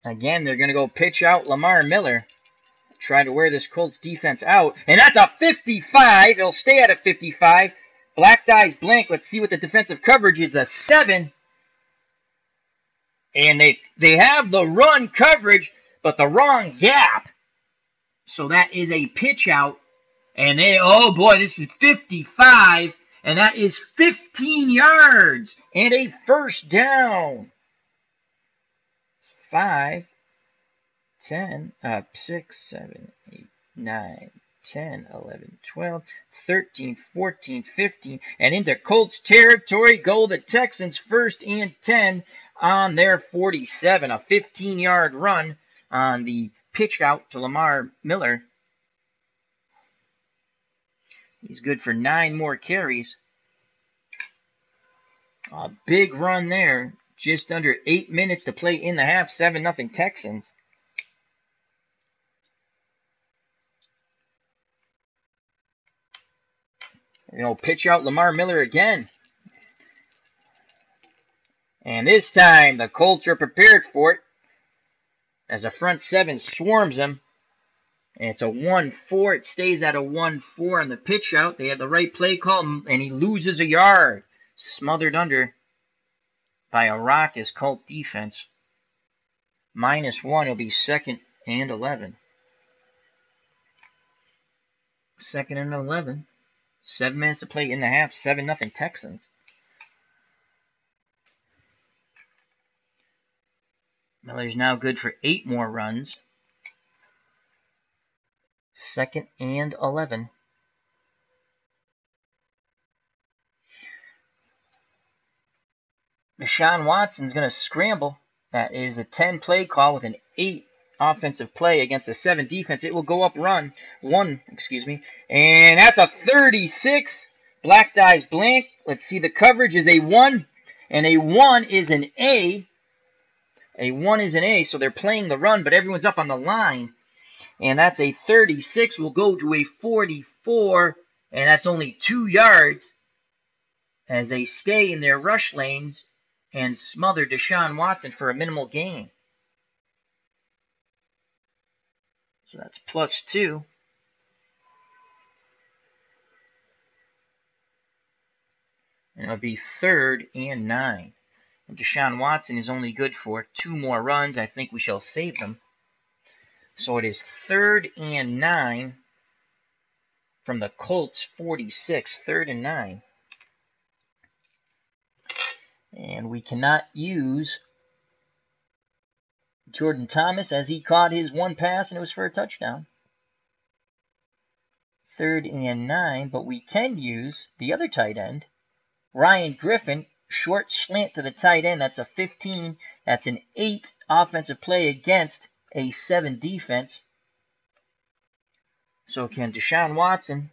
Again, they're going to go pitch out Lamar Miller. Try to wear this Colts defense out. And that's a 55. It'll stay at a 55. Black dice blink. Let's see what the defensive coverage is. A 7. And they have the run coverage, but the wrong gap. So that is a pitch out. And they, oh boy, this is 55. And that is 15 yards and a first down. 5, 10, 6, 7, 8, 9, 10, 11, 12, 13, 14, 15. And into Colts territory go the Texans, 1st and 10 on their 47. A 15-yard run on the pitch out to Lamar Miller. He's good for 9 more carries. A big run there. Just under 8 minutes to play in the half. 7-0 Texans. Pitch out Lamar Miller again. And this time the Colts are prepared for it. As the front 7 swarms him. And it's a 1-4. It stays at a 1-4 on the pitch out. They had the right play call, and he loses a yard. Smothered under by a raucous Colt defense. -1 will be 2nd and 11. 2nd and 11. 7 minutes to play in the half. 7-0 Texans. Miller's now good for 8 more runs. 2nd and 11. Deshaun Watson's going to scramble. That is a 10 play call with an 8 offensive play against a 7 defense. It will go up one, and that's a 36. Black dice blank. Let's see, the coverage is a 1, and a 1 is an A. A 1 is an A, so they're playing the run, but everyone's up on the line. And that's a 36. Will go to a 44, and that's only 2 yards as they stay in their rush lanes and smother Deshaun Watson for a minimal gain. So that's +2. And it'll be 3rd and 9. And Deshaun Watson is only good for 2 more runs. I think we shall save them. So it is 3rd and 9 from the Colts 46. 3rd and 9. And we cannot use Jordan Thomas as he caught his one pass and it was for a touchdown. 3rd and 9, but we can use the other tight end, Ryan Griffin, short slant to the tight end. That's a 15. That's an 8 offensive play against a 7 defense. So can Deshaun Watson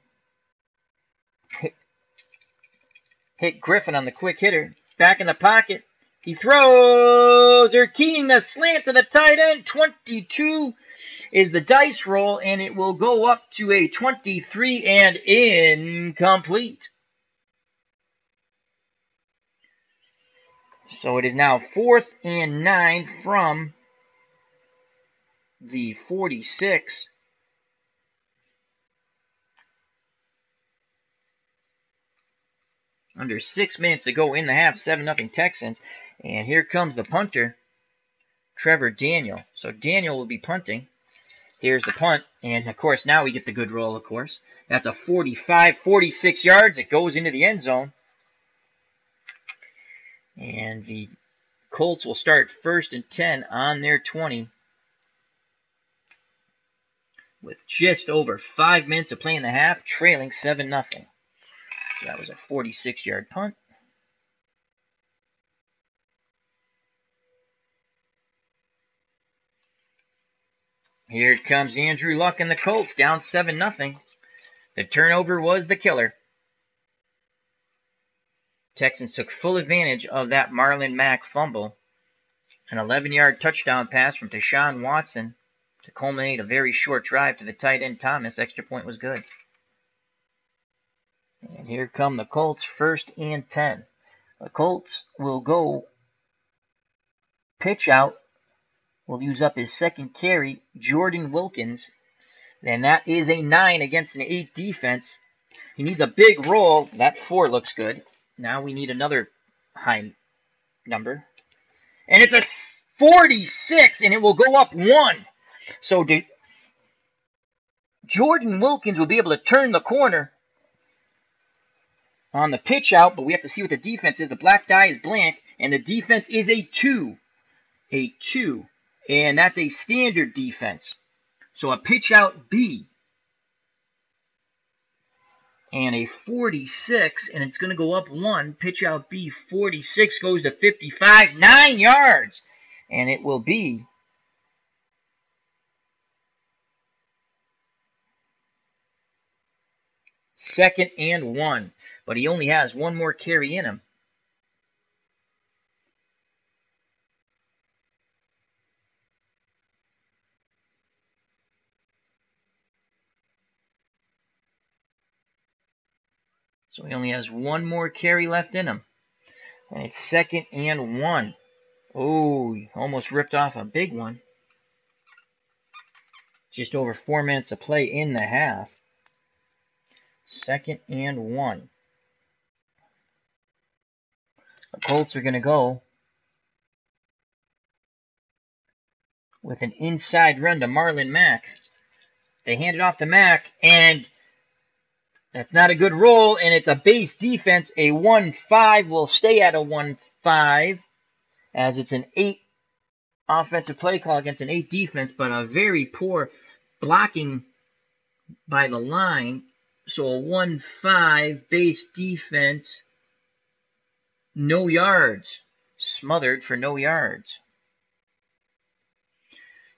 hit Griffin on the quick hitter? Back in the pocket. He throws. They're keying the slant to the tight end. 22 is the dice roll, and it will go up to a 23 and incomplete. So it is now 4th and 9 from the 46. Under 6 minutes to go in the half, 7-0 Texans. And here comes the punter, Trevor Daniel. So Daniel will be punting. Here's the punt. And, of course, now we get the good roll, of course. That's a 45, 46 yards. It goes into the end zone. And the Colts will start 1st and 10 on their 20. With just over 5 minutes to play in the half, trailing 7-0. So that was a 46-yard punt. Here comes Andrew Luck and the Colts, down 7-0. The turnover was the killer. Texans took full advantage of that Marlon Mack fumble. An 11-yard touchdown pass from Deshaun Watson to culminate a very short drive to the tight end Thomas. Extra point was good. And here come the Colts, 1st and 10. The Colts will go pitch out. Will use up his 2nd carry, Jordan Wilkins. And that is a 9 against an 8 defense. He needs a big roll. That 4 looks good. Now we need another high number. And it's a 46, and it will go up 1. So Jordan Wilkins will be able to turn the corner on the pitch out, but we have to see what the defense is. The black die is blank, and the defense is a 2. A 2. And that's a standard defense. So a pitch out B. And a 46, and it's going to go up 1. Pitch out B, 46 goes to 55, 9 yards. And it will be second and 1. But he only has 1 more carry in him. So he only has 1 more carry left in him. And it's 2nd and 1. Oh, he almost ripped off a big one. Just over 4 minutes to play in the half. 2nd and 1. The Colts are going to go with an inside run to Marlon Mack. They hand it off to Mack, and that's not a good roll, and it's a base defense. A 1-5 will stay at a 1-5, as it's an 8 offensive play call against an 8 defense, but a very poor blocking by the line. So a 1-5 base defense, no yards. Smothered for no yards.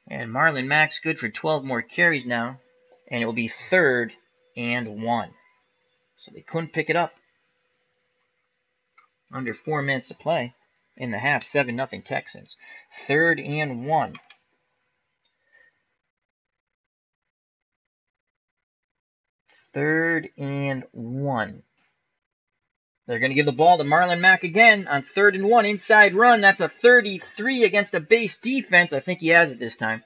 And Marlon Mack's good for 12 more carries now, and it will be 3rd and 1. So they couldn't pick it up. Under 4 minutes to play in the half, 7-0 Texans. 3rd and 1. Third and 1. They're going to give the ball to Marlon Mack again on 3rd and 1. Inside run. That's a 33 against a base defense. I think he has it this time.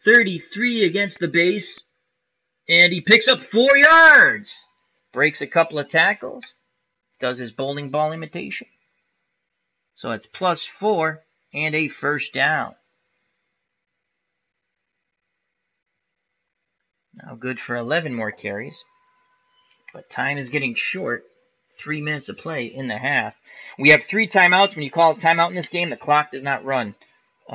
33 against the base. And he picks up 4 yards. Breaks a couple of tackles. does his bowling ball imitation. So it's +4 and a first down. Now good for 11 more carries. But time is getting short. 3 minutes to play in the half. We have 3 timeouts. When you call a timeout in this game, the clock does not run.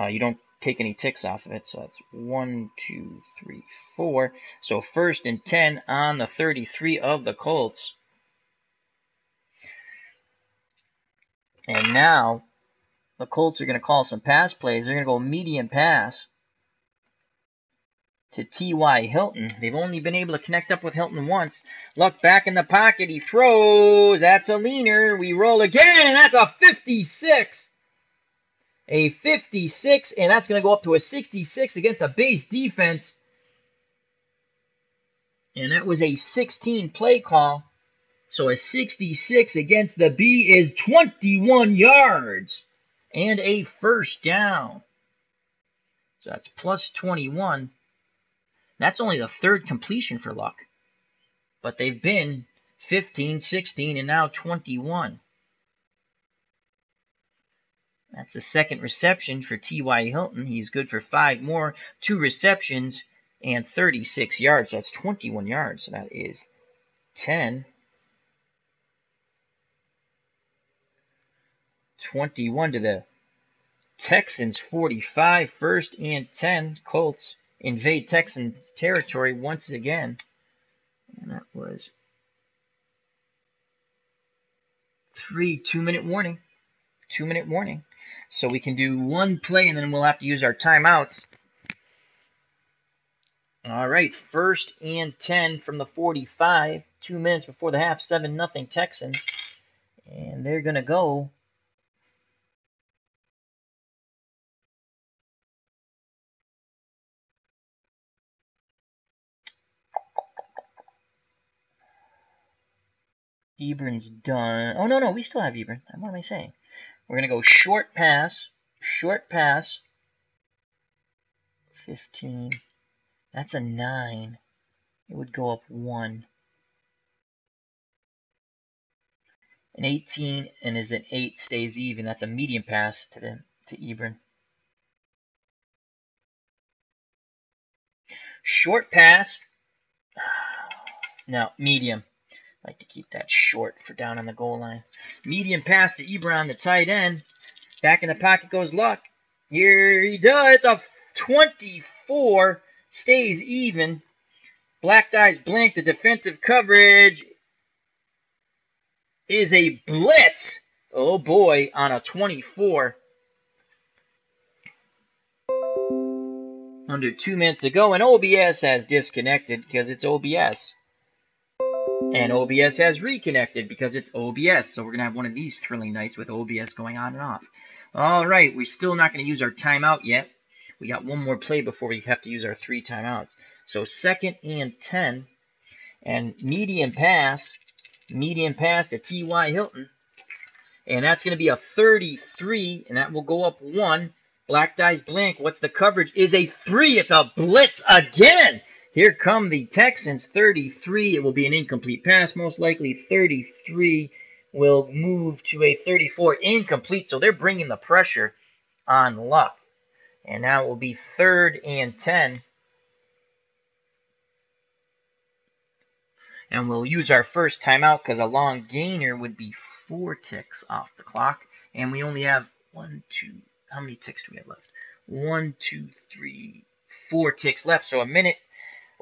You don't take any ticks off of it. So that's 1, 2, 3, 4. So 1st and 10 on the 33 of the Colts. And now the Colts are going to call some pass plays. They're going to go medium pass to T.Y. Hilton. They've only been able to connect up with Hilton once. Luck back in the pocket. He throws. That's a leaner. We roll again, and that's a 56. A 56, and that's going to go up to a 66 against a base defense. And that was a 16 play call. So a 66 against the B is 21 yards and a first down. So that's +21. That's only the 3rd completion for Luck. But they've been 15, 16, and now 21. That's the 2nd reception for T.Y. Hilton. He's good for 5 more. 2 receptions and 36 yards. So that's 21 yards. So that is 10. 21 to the Texans 45. 1st and 10. Colts invade Texans territory once again. And that was 2-minute warning. 2-minute warning. So we can do 1 play and then we'll have to use our timeouts. All right, 1st and 10 from the 45. 2 minutes before the half, 7-0 Texans. And they're going to go Ebron's done. Oh, no, we still have Ebron. What am I saying? We're going to go short pass. 15. That's a 9. It would go up 1. An 18 and is an 8 stays even. That's a medium pass to Ebron. Short pass. No, medium. I like to keep that short for down on the goal line. Medium pass to Ebron, the tight end. Back in the pocket goes Luck. Here he does. A 24. Stays even. Black eyes blink. The defensive coverage is a blitz. Oh boy, on a 24. Under 2 minutes to go, and OBS has disconnected because it's OBS. And OBS has reconnected because it's OBS. So we're going to have one of these thrilling nights with OBS going on and off. All right, we're still not going to use our timeout yet. We got 1 more play before we have to use our 3 timeouts. So 2nd and 10. And medium pass to T.Y. Hilton. And that's going to be a 33, and that will go up 1. Black dice blink. What's the coverage? Is a 3. It's a blitz again. Here come the Texans. 33. It will be an incomplete pass, most likely. 33 will move to a 34. Incomplete, so they're bringing the pressure on Luck. And now it will be 3rd and 10. And we'll use our first timeout because a long gainer would be 4 ticks off the clock. And we only have 1, 2, how many ticks do we have left? 1, 2, 3, 4 ticks left. So a minute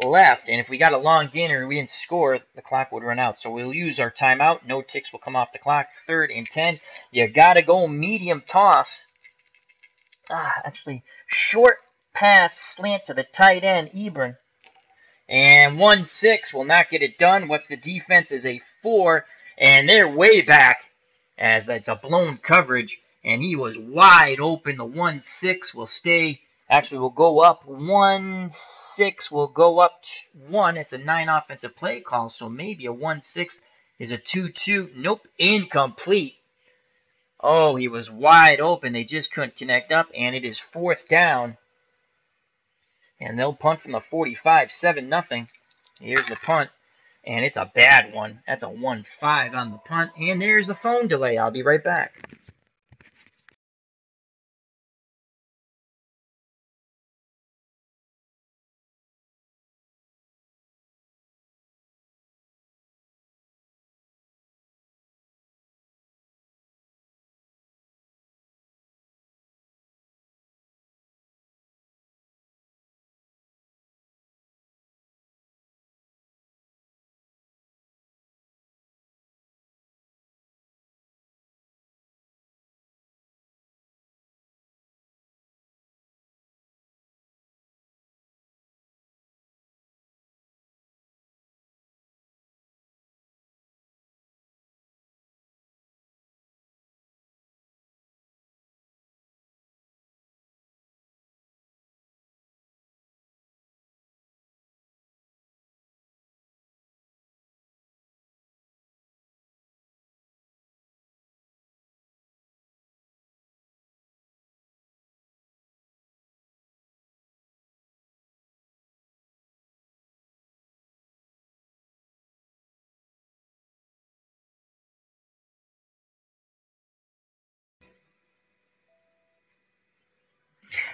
left. And if we got a long gainer and we didn't score, the clock would run out. So we'll use our timeout. No ticks will come off the clock. 3rd and 10. You got to go medium toss. Actually, short pass slant to the tight end, Ebron. And 1-6 will not get it done. What's the defense is a 4. And they're way back as that's a blown coverage. And he was wide open. The 1-6 will stay. Actually, will go up. 1-6 will go up 1. It's a 9 offensive play call. So maybe a 1-6 is a 2-2. Nope, incomplete. Oh, he was wide open. They just couldn't connect up. And it is 4th down. And they'll punt from the 45, 7-0. Here's the punt. And it's a bad one. That's a 1-5 on the punt. And there's the phone delay. I'll be right back.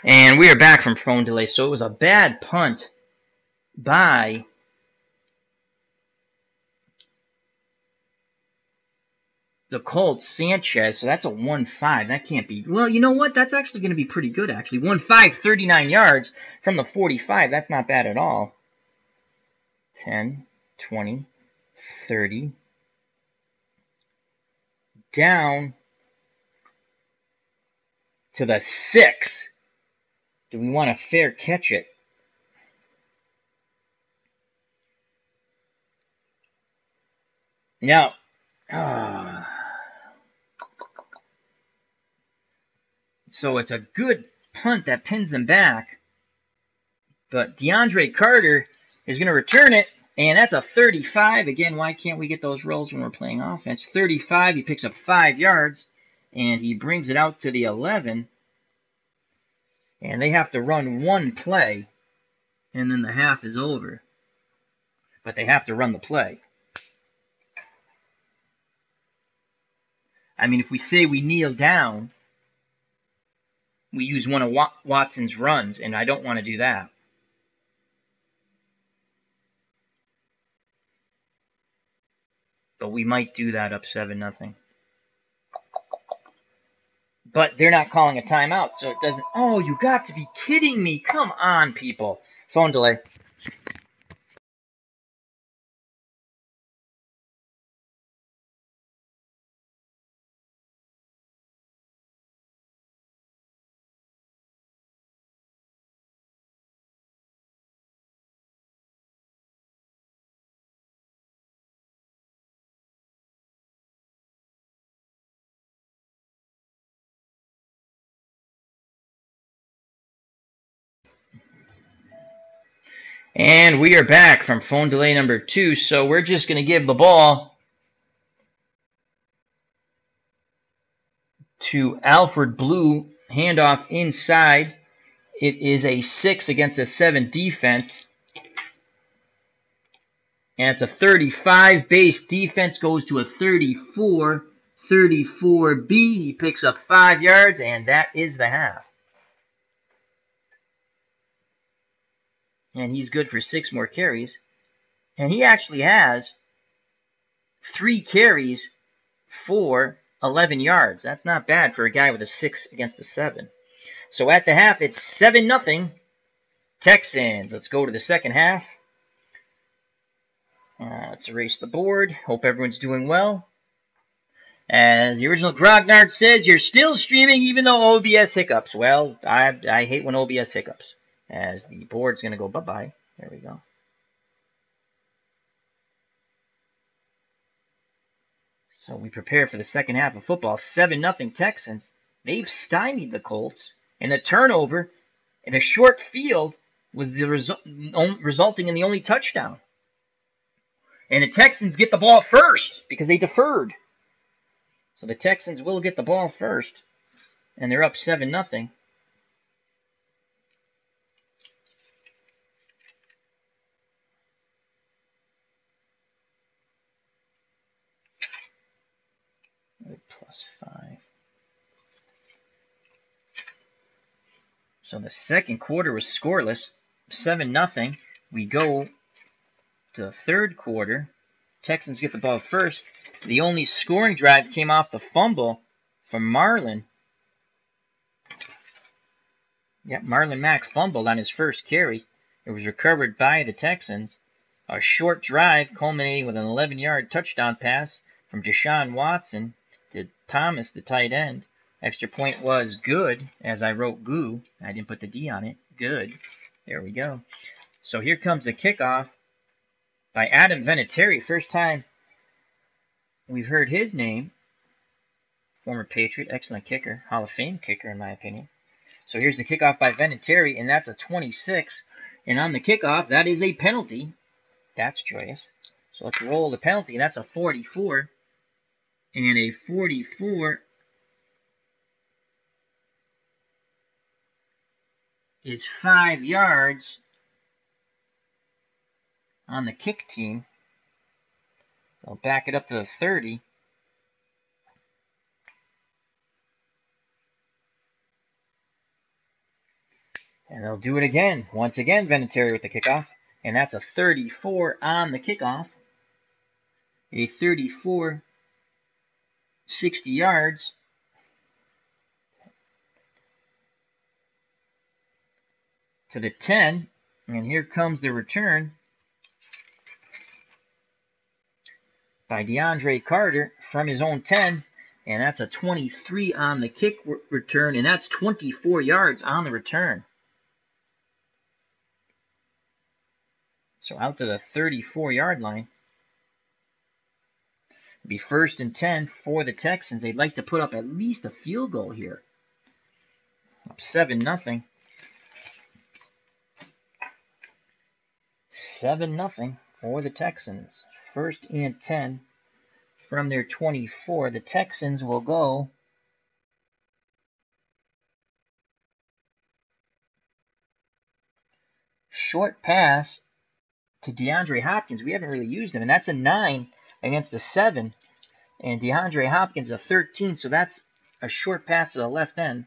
And we are back from phone delay. So it was a bad punt by the Colts, Sanchez. So that's a 1-5. That can't be. Well, you know what? That's actually going to be pretty good, actually. 1-5, 39 yards from the 45. That's not bad at all. 10, 20, 30. Down to the 6. Do we want to fair catch it? Now, so it's a good punt that pins them back. But DeAndre Carter is going to return it, and that's a 35. Again, why can't we get those rolls when we're playing offense? 35, he picks up 5 yards, and he brings it out to the 11. And they have to run one play, and then the half is over. But they have to run the play. I mean, if we say we kneel down, we use one of Watson's runs, and I don't want to do that. But we might do that up 7-0. But they're not calling a timeout, so it doesn't... Oh, you got to be kidding me. Come on, people. Phone delay. And we are back from phone delay number 2, so we're just going to give the ball to Alfred Blue, handoff inside. It is a 6 against a 7 defense. And it's a 35 base. Defense goes to a 34. 34B. He picks up 5 yards, and that is the half. And he's good for 6 more carries. And he actually has 3 carries for 11 yards. That's not bad for a guy with a 6 against a 7. So at the half, it's 7-0 Texans. Let's go to the second half. Let's erase the board. Hope everyone's doing well. As the original Grognard says, you're still streaming even though OBS hiccups. Well, I hate when OBS hiccups. As the board's going to go bye-bye. There we go. So we prepare for the second half of football. 7-0 Texans. They've stymied the Colts. And the turnover in a short field was the resulting in the only touchdown. And the Texans get the ball first because they deferred. So the Texans will get the ball first. And they're up 7-0. +5. So the second quarter was scoreless, 7-0. We go to the third quarter. Texans get the ball first. The only scoring drive came off the fumble from Marlon. Yep, Marlon Mack fumbled on his first carry. It was recovered by the Texans. A short drive culminating with an 11-yard touchdown pass from Deshaun Watson to Thomas, the tight end. Extra point was good, as I wrote goo. I didn't put the D on it. Good. There we go. So here comes the kickoff by Adam Vinatieri. First time we've heard his name. Former Patriot, excellent kicker. Hall of Fame kicker, in my opinion. So here's the kickoff by Vinatieri, and that's a 26. And on the kickoff, that is a penalty. That's joyous. So let's roll the penalty, and that's a 44. And a 44 is 5 yards on the kick team. They'll back it up to the 30. And they'll do it again. Once again, Vinatieri with the kickoff. And that's a 34 on the kickoff. A 34, 60 yards. To the 10. And here comes the return by DeAndre Carter from his own 10. And that's a 23 on the kick return. And that's 24 yards on the return. So out to the 34-yard line. It'll be 1st and 10 for the Texans. They'd like to put up at least a field goal here. Up 7-0. 7-0 for the Texans. 1st and 10 from their 24. The Texans will go short pass to DeAndre Hopkins. We haven't really used him, and that's a 9 against a 7. And DeAndre Hopkins a 13, so that's a short pass to the left end.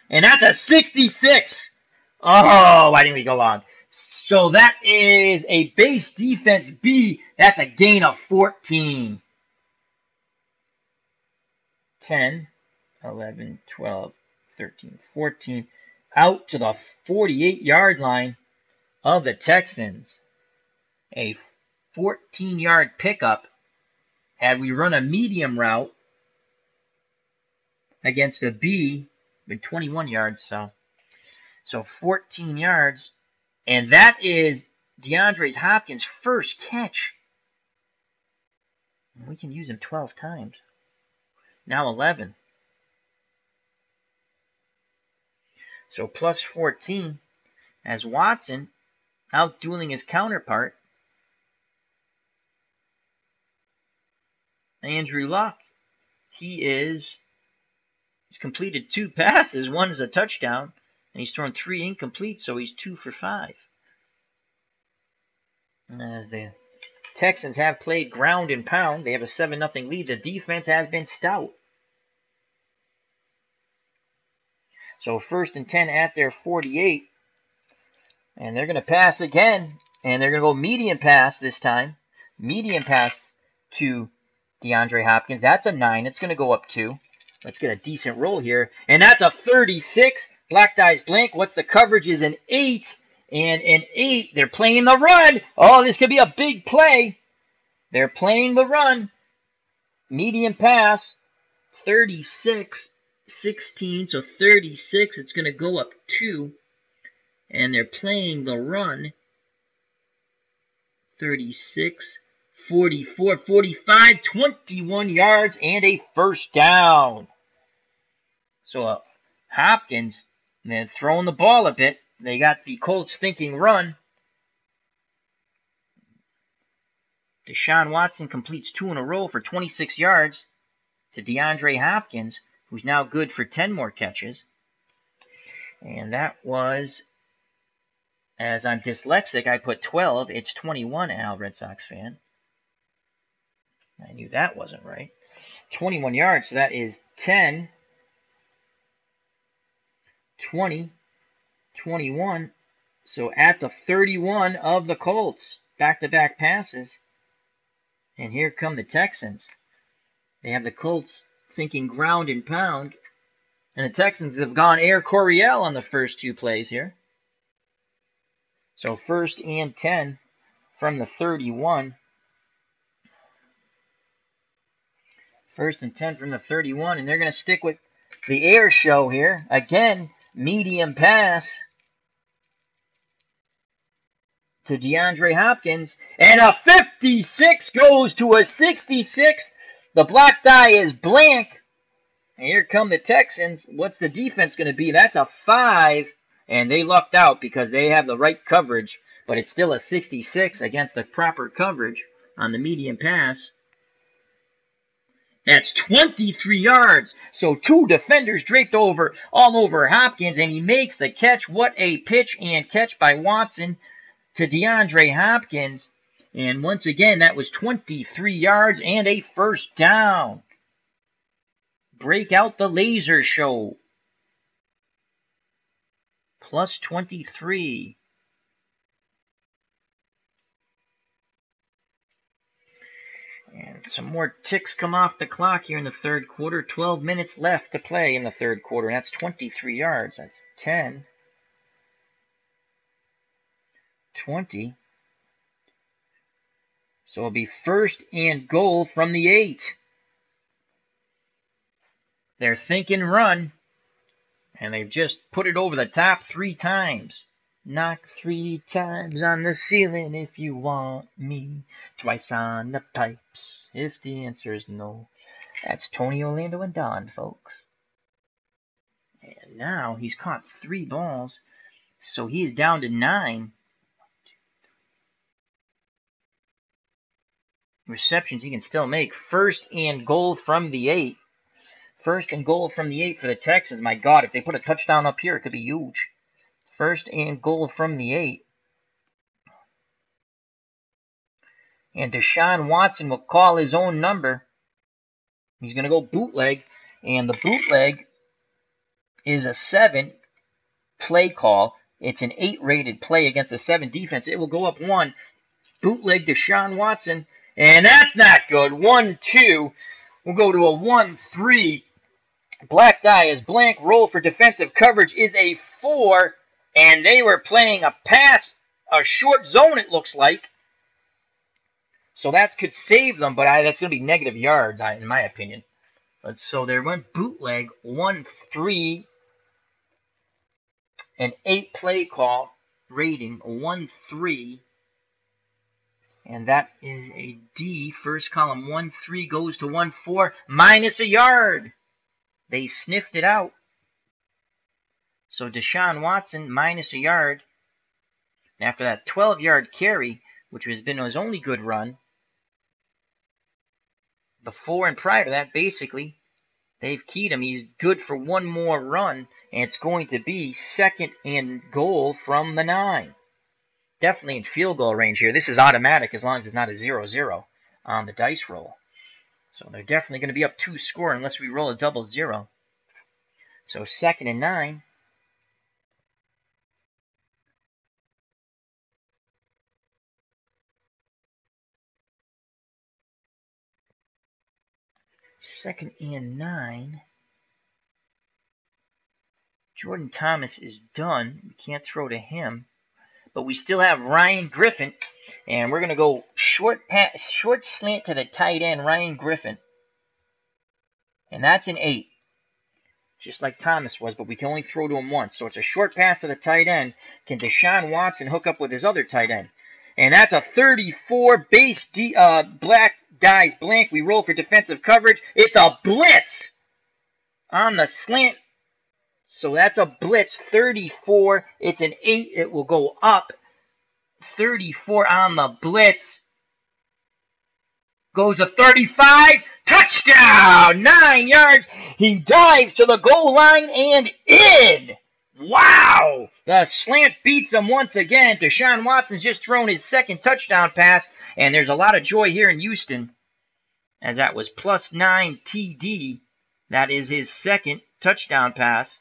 And that's a 66! Oh, why didn't we go long? So that is a base defense B. That's a gain of 14. 10, 11, 12, 13, 14. Out to the 48-yard line of the Texans. A 14-yard pickup. Had we run a medium route against a B, with 21 yards, so 14 yards. And that is DeAndre Hopkins' first catch. We can use him 12 times. Now 11. So plus 14 as Watson out-dueling his counterpart, Andrew Luck. He's completed 2 passes. 1 is a touchdown, and he's thrown 3 incomplete, so he's 2 for 5. As the Texans have played ground and pound, they have a 7-0 lead. The defense has been stout. So 1st and 10 at their 48. And they're going to pass again. And they're going to go medium pass this time. Medium pass to DeAndre Hopkins. That's a 9. It's going to go up 2. Let's get a decent roll here. And that's a 36. Black dice blank. What's the coverage is an 8. And an 8. They're playing the run. Oh, this could be a big play. They're playing the run. Medium pass. 36. 16. So 36. It's going to go up 2. And they're playing the run. 36. 44, 45, 21 yards, and a first down. So Hopkins, then throwing the ball a bit. They got the Colts thinking run. Deshaun Watson completes 2 in a row for 26 yards to DeAndre Hopkins, who's now good for 10 more catches. And that was, as I'm dyslexic, I put 12. It's 21, Al, Red Sox fan. I knew that wasn't right. 21 yards. So that is 10, 20, 21. So at the 31 of the Colts. Back-to-back passes. And here come the Texans. They have the Colts thinking ground and pound. And the Texans have gone Air Coryell on the first two plays here. So 1st and 10 from the 31. 1st and 10 from the 31. And they're going to stick with the air show here. Again, medium pass to DeAndre Hopkins. And a 56 goes to a 66. The black die is blank. And here come the Texans. What's the defense going to be? That's a 5. And they lucked out because they have the right coverage. But it's still a 66 against the proper coverage on the medium pass. That's 23 yards. So 2 defenders draped over all over Hopkins. And he makes the catch. What a pitch and catch by Watson to DeAndre Hopkins. And once again, that was 23 yards and a first down. Break out the laser show. Plus 23. And some more ticks come off the clock here in the third quarter. 12 minutes left to play in the third quarter. And that's 23 yards. That's 10. 20. So it'll be 1st and goal from the 8. They're thinking run. And they've just put it over the top 3 times. Knock 3 times on the ceiling if you want me. Twice on the pipes if the answer is no. That's Tony, Orlando, and Don, folks. And now he's caught 3 balls. So he is down to 9. Receptions he can still make. 1st and goal from the 8. 1st and goal from the 8 for the Texans. My God, if they put a touchdown up here, it could be huge. 1st and goal from the 8. And Deshaun Watson will call his own number. He's going to go bootleg. And the bootleg is a 7 play call. It's an 8 rated play against a 7 defense. It will go up 1. Bootleg Deshaun Watson. And that's not good. 1-2. We'll go to a 1-3. Black die is blank. Roll for defensive coverage is a 4. And they were playing a pass, a short zone it looks like. So that could save them, but that's going to be negative yards, in my opinion. So they went bootleg, 1-3. An 8 play call rating, 1-3. And that is a D. First column, 1-3 goes to 1-4, minus a yard. They sniffed it out. So Deshaun Watson, minus a yard. And after that 12-yard carry, which has been his only good run, before and prior to that, basically, they've keyed him. He's good for 1 more run, and it's going to be 2nd and goal from the 9. Definitely in field goal range here. This is automatic as long as it's not a 0-0 on the dice roll. So they're definitely going to be up 2 score unless we roll a double 0. So 2nd and 9. Second and 9. Jordan Thomas is done. We can't throw to him. But we still have Ryan Griffin. And we're going to go short slant to the tight end, Ryan Griffin. And that's an 8. Just like Thomas was, but we can only throw to him once. So it's a short pass to the tight end. Can Deshaun Watson hook up with his other tight end? And that's a 34 base black dies blank. We roll for defensive coverage. It's a blitz on the slant. So that's a blitz. 34. It's an 8. It will go up. 34 on the blitz. Goes to 35. Touchdown! 9 yards. He dives to the goal line and in. Wow! The slant beats him once again. Deshaun Watson's just thrown his 2nd touchdown pass, and there's a lot of joy here in Houston. as that was +9 TD. That is his second touchdown pass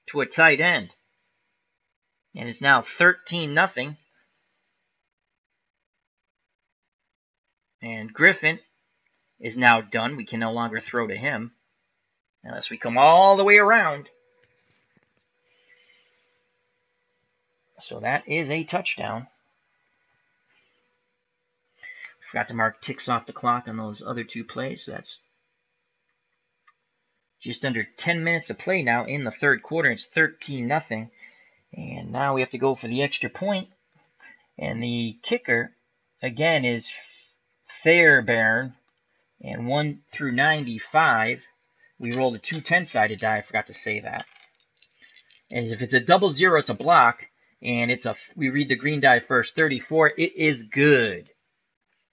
to a tight end. And it's now 13-0. And Griffin is now done. We can no longer throw to him unless we come all the way around. So that is a touchdown. Forgot to mark ticks off the clock on those other two plays. So that's just under 10 minutes of play now in the third quarter. It's 13-0. And now we have to go for the extra point. And the kicker, again, is Fairbairn. And 1 through 95, we rolled a 2 10-sided die. I forgot to say that. And if it's a 00, it's a block. And we read the green die first, 34. It is good.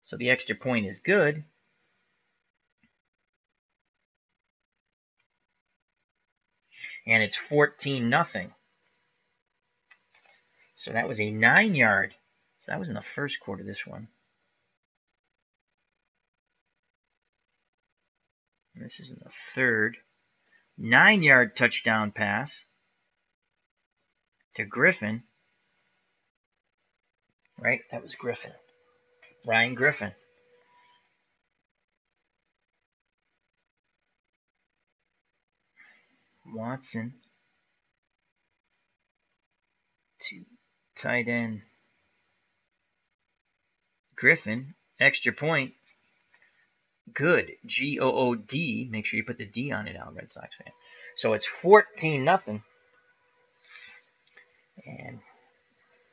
So the extra point is good. And it's 14-0. So that was a 9-yard. So that was in the first quarter, this one. And this is in the third. 9-yard touchdown pass to Griffin. Right? That was Griffin. Ryan Griffin. Watson to tight end Griffin. Extra point. Good. Good. Make sure you put the D on it, Red Sox fan. So it's 14-0. And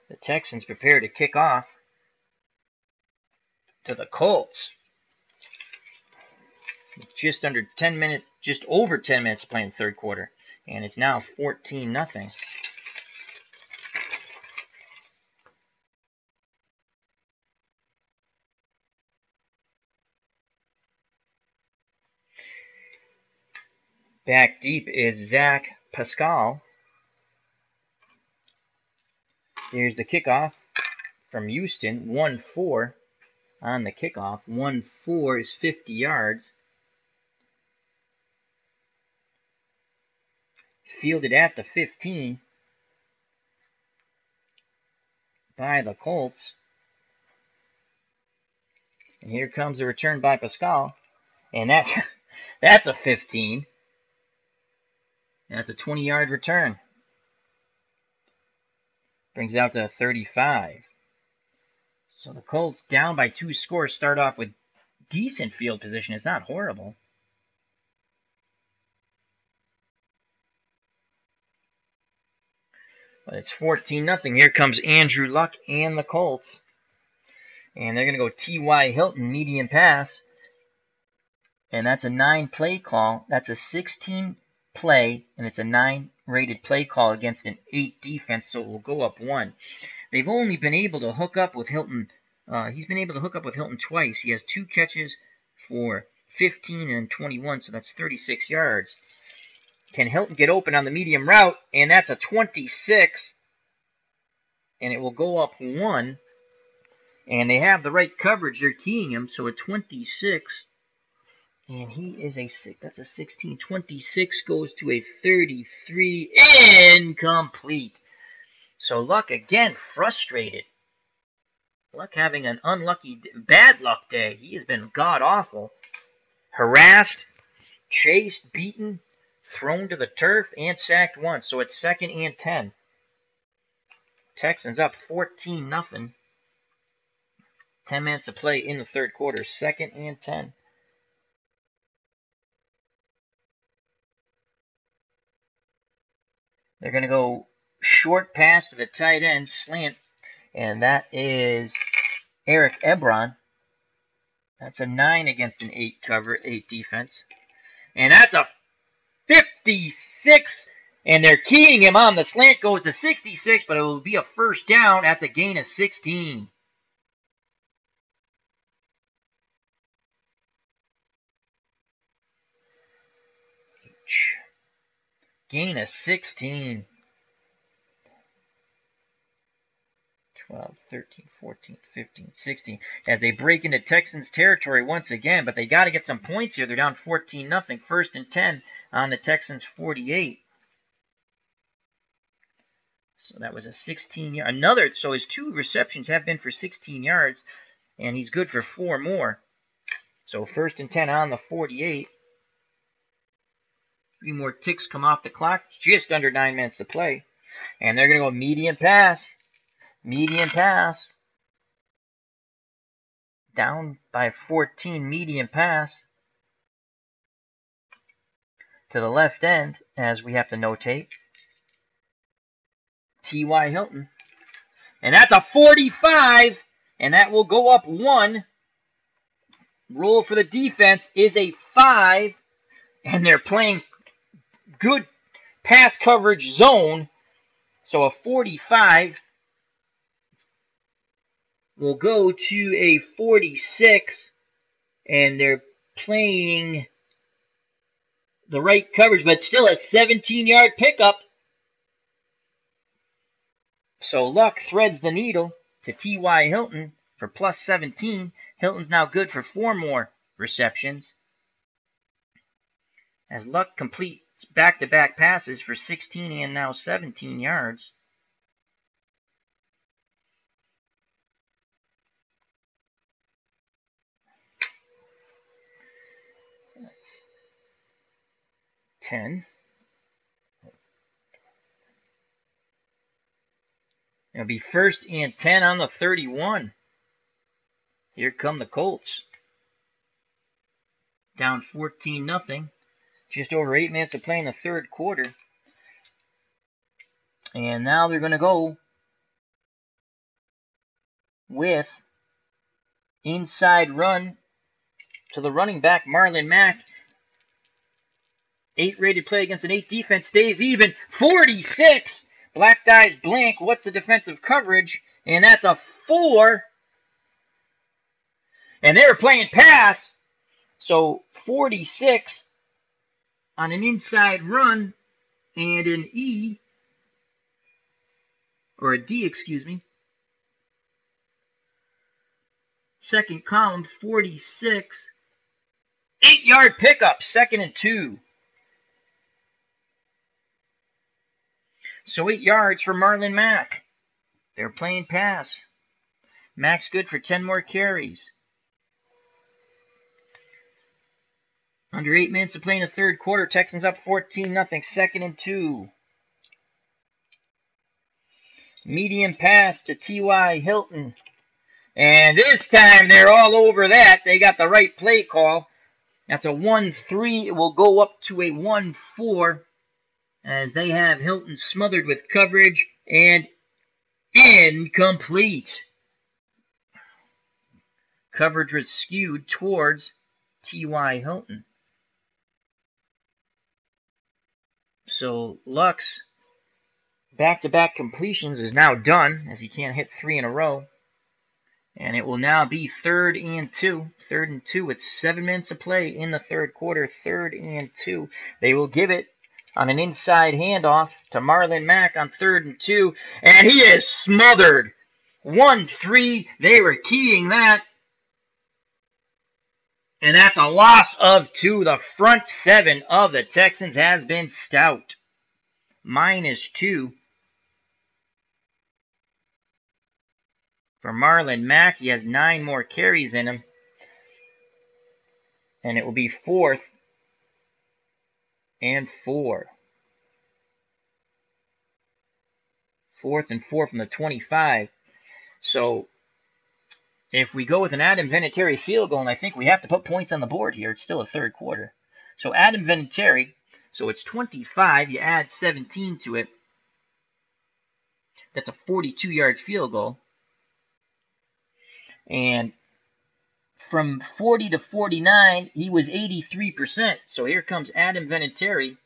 the Texans prepare to kick off to the Colts. Just over 10 minutes playing the third quarter. And it's now 14-0. Back deep is Zach Pascal. Here's the kickoff from Houston. 1-4 on the kickoff. 1-4 is 50 yards. Fielded at the 15 by the Colts. And here comes a return by Pascal. And that's a 15. That's a 20-yard return. Brings it out to 35. So the Colts, down by 2 scores, start off with decent field position. It's not horrible. But it's 14-0. Here comes Andrew Luck and the Colts. And they're going to go T.Y. Hilton, medium pass. And that's a 9-play call. That's a 16-play, and it's a 9-rated play call against an 8 defense, so it will go up 1. They've only been able to hook up with Hilton. He's been able to hook up with Hilton twice. He has 2 catches for 15 and 21, so that's 36 yards. Can Hilton get open on the medium route? And that's a 26. And it will go up 1. And they have the right coverage. They're keying him, so a 26. And he is that's a 16. 26 goes to a 33. Incomplete. So Luck, again, frustrated. Luck having an bad luck day. He has been god-awful. Harassed, chased, beaten, thrown to the turf, and sacked once. So it's 2nd and 10. Texans up 14-0. 10 minutes to play in the third quarter. 2nd and 10. They're going to go short pass to the tight end, slant, and that is Eric Ebron. That's a 9 against an 8 defense. And that's a 56, and they're keying him on. The slant goes to 66, but it will be a first down. That's a gain of 16. Gain of 16. 12, 13, 14, 15, 16. As they break into Texans territory once again, but they got to get some points here. They're down 14-0. First and 10 on the Texans 48. So that was a 16-yard. Another, so his 2 receptions have been for 16 yards, and he's good for 4 more. So first and 10 on the 48. 3 more ticks come off the clock. Just under 9 minutes to play. And they're going to go medium pass. Medium pass. Down by 14, medium pass. To the left end, as we have to notate. T.Y. Hilton. And that's a 45. And that will go up 1. Roll for the defense is a 5. And they're playing good pass coverage zone. So a 45 will go to a 46. And they're playing the right coverage, but still a 17-yard pickup. So Luck threads the needle to T.Y. Hilton for plus 17. Hilton's now good for 4 more receptions. As Luck completes back-to-back passes for 16 and now 17 yards. That's 10. It'll be first and 10 on the 31. Here come the Colts. Down 14-0. Just over 8 minutes to play in the third quarter. And now they're going to go with inside run to the running back, Marlon Mack. 8 rated play against an 8 defense. Stays even. 46. Black dies blank. What's the defensive coverage? And that's a 4. And they were playing pass. So 46 on an inside run and an E, or a D, excuse me. Second column, 46. 8-yard pickup, 2nd and 2. So 8 yards for Marlon Mack. They're playing pass. Mack's good for 10 more carries. Under 8 minutes to play in the third quarter. Texans up 14-0. 2nd and 2. Medium pass to T.Y. Hilton. And this time they're all over that. They got the right play call. That's a 1-3. It will go up to a 1-4 as they have Hilton smothered with coverage and incomplete. Coverage was skewed towards T.Y. Hilton. So Luck's back-to-back completions is now done as he can't hit 3 in a row. And it will now be 3rd and 2. 3rd and 2 with 7 minutes to play in the third quarter. 3rd and 2. They will give it on an inside handoff to Marlon Mack on 3rd and 2. And he is smothered. 1-3. They were keying that. And that's a loss of 2. The front 7 of the Texans has been stout. -2. For Marlon Mack, he has 9 more carries in him. And it will be 4th and 4. 4th and 4 from the 25. So if we go with an Adam Vinatieri field goal, and I think we have to put points on the board here, it's still a third quarter. So Adam Vinatieri, so it's 25, you add 17 to it. That's a 42-yard field goal. And from 40 to 49, he was 83%. So here comes Adam Vinatieri,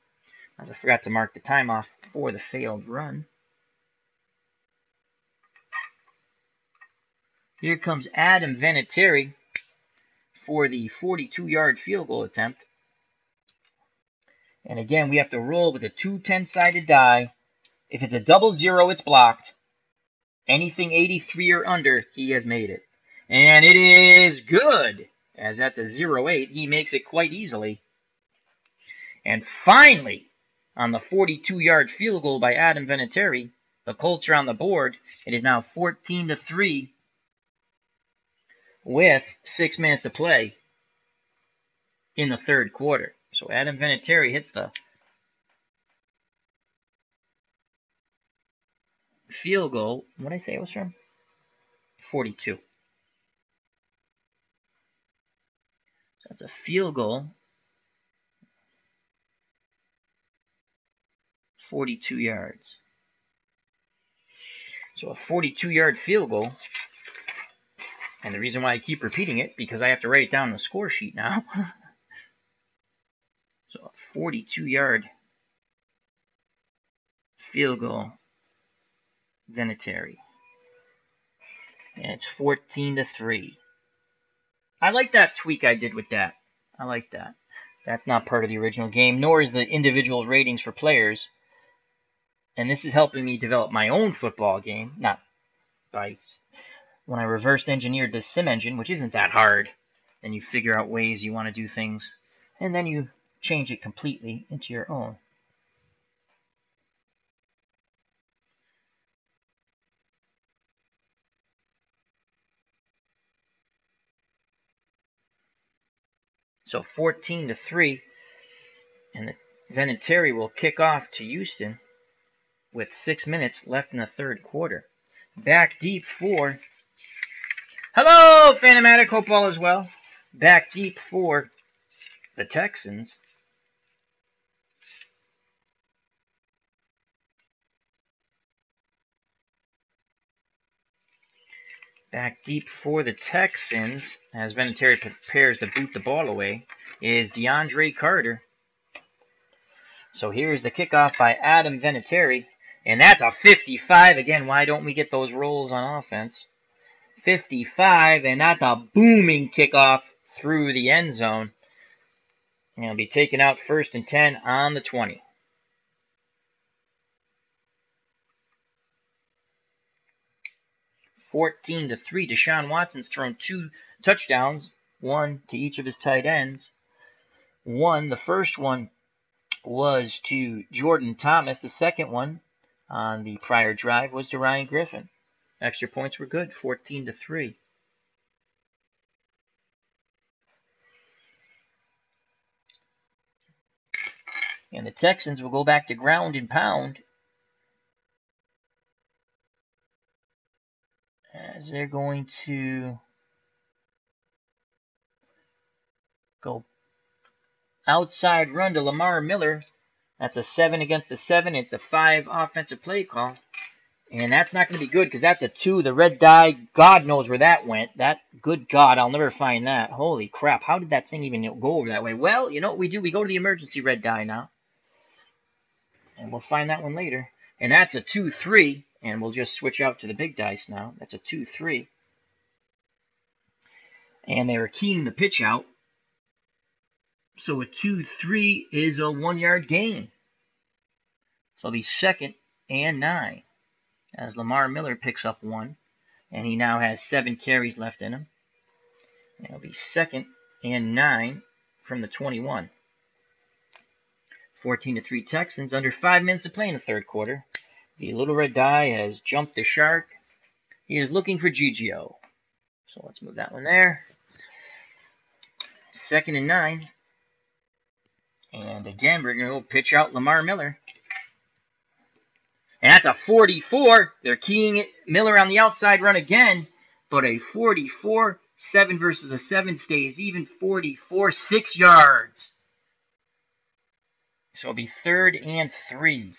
as I forgot to mark the time off for the failed run. Here comes Adam Vinatieri for the 42-yard field goal attempt. And again, we have to roll with a 2 10-sided die. If it's a double zero, it's blocked. Anything 83 or under, he has made it. And it is good, as that's a 0-8. He makes it quite easily. And finally, on the 42-yard field goal by Adam Vinatieri, the Colts are on the board. It is now 14-3 with 6 minutes to play in the third quarter. So Adam Vinatieri hits the field goal. What did I say it was from? 42. So that's a field goal. 42 yards. So a 42-yard field goal. And the reason why I keep repeating it, because I have to write it down on the score sheet now. So a 42-yard field goal, Vinatieri. And it's 14-3. I like that tweak I did with that. I like that. That's not part of the original game, nor is the individual ratings for players. And this is helping me develop my own football game. Not by when I reversed engineered the sim engine, which isn't that hard. Then you figure out ways you want to do things. And then you change it completely into your own. So 14-3, and the Vinatieri will kick off to Houston with 6 minutes left in the third quarter. Back deep for... Hello, Phantomatic. Hope all is well. Back deep for the Texans. Back deep for the Texans, as Vinatieri prepares to boot the ball away, is DeAndre Carter. So here's the kickoff by Adam Vinatieri. And that's a 55. Again, why don't we get those rolls on offense? 55, and that's a booming kickoff through the end zone. And it'll be taken out 1st and 10 on the 20. $14-3. Deshaun Watson's thrown 2 touchdowns, 1 to each of his tight ends. The first one was to Jordan Thomas. The second one on the prior drive was to Ryan Griffin. Extra points were good, 14-3. And the Texans will go back to ground and pound as they're going to go outside run to Lamar Miller. That's a 7 against a 7. It's a 5 offensive play call. And that's not going to be good because that's a 2. The red die, God knows where that went. That, good God, I'll never find that. Holy crap, how did that thing even go over that way? Well, you know what we do? We go to the emergency red die now. And we'll find that one later. And that's a 2-3. And we'll just switch out to the big dice now. That's a 2-3. And they were keying the pitch out. So a 2-3 is a 1-yard gain. So it'll be 2nd and 9. As Lamar Miller picks up 1. And he now has 7 carries left in him. And it'll be 2nd and 9 from the 21. 14-3 Texans. Under 5 minutes to play in the third quarter. The little red die has jumped the shark. He is looking for GGO. So let's move that one there. 2nd and 9. And again, we're going to go pitch out Lamar Miller. And that's a 44. They're keying it. Miller on the outside run again. But a 44. 7 versus a 7 stays even. 44. 6 yards. So it'll be 3rd and 3.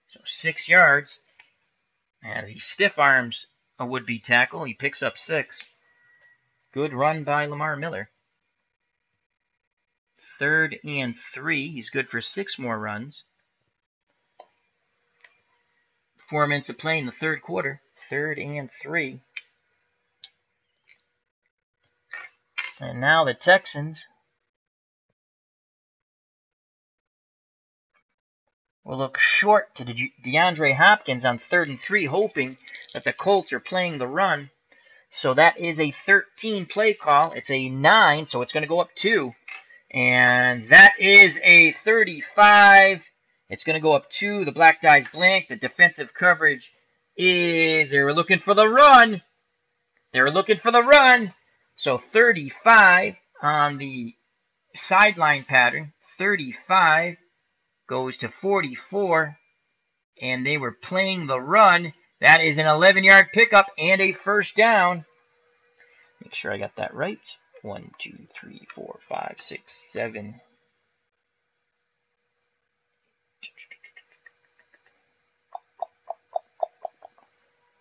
So 6 yards. As he stiff arms a would-be tackle, he picks up 6. Good run by Lamar Miller. 3rd and 3. He's good for 6 more runs. 4 minutes to play in the third quarter. 3rd and 3. And now the Texans will look short to DeAndre Hopkins on 3rd and 3, hoping that the Colts are playing the run. So that is a 13 play call. It's a 9, so it's going to go up 2. And that is a 35. It's going to go up 2. The black dice blank. The defensive coverage is, they were looking for the run. They were looking for the run. So 35 on the sideline pattern. 35 goes to 44. And they were playing the run. That is an 11-yard pickup and a first down. Make sure I got that right. 1, 2, 3, 4, 5, 6, 7.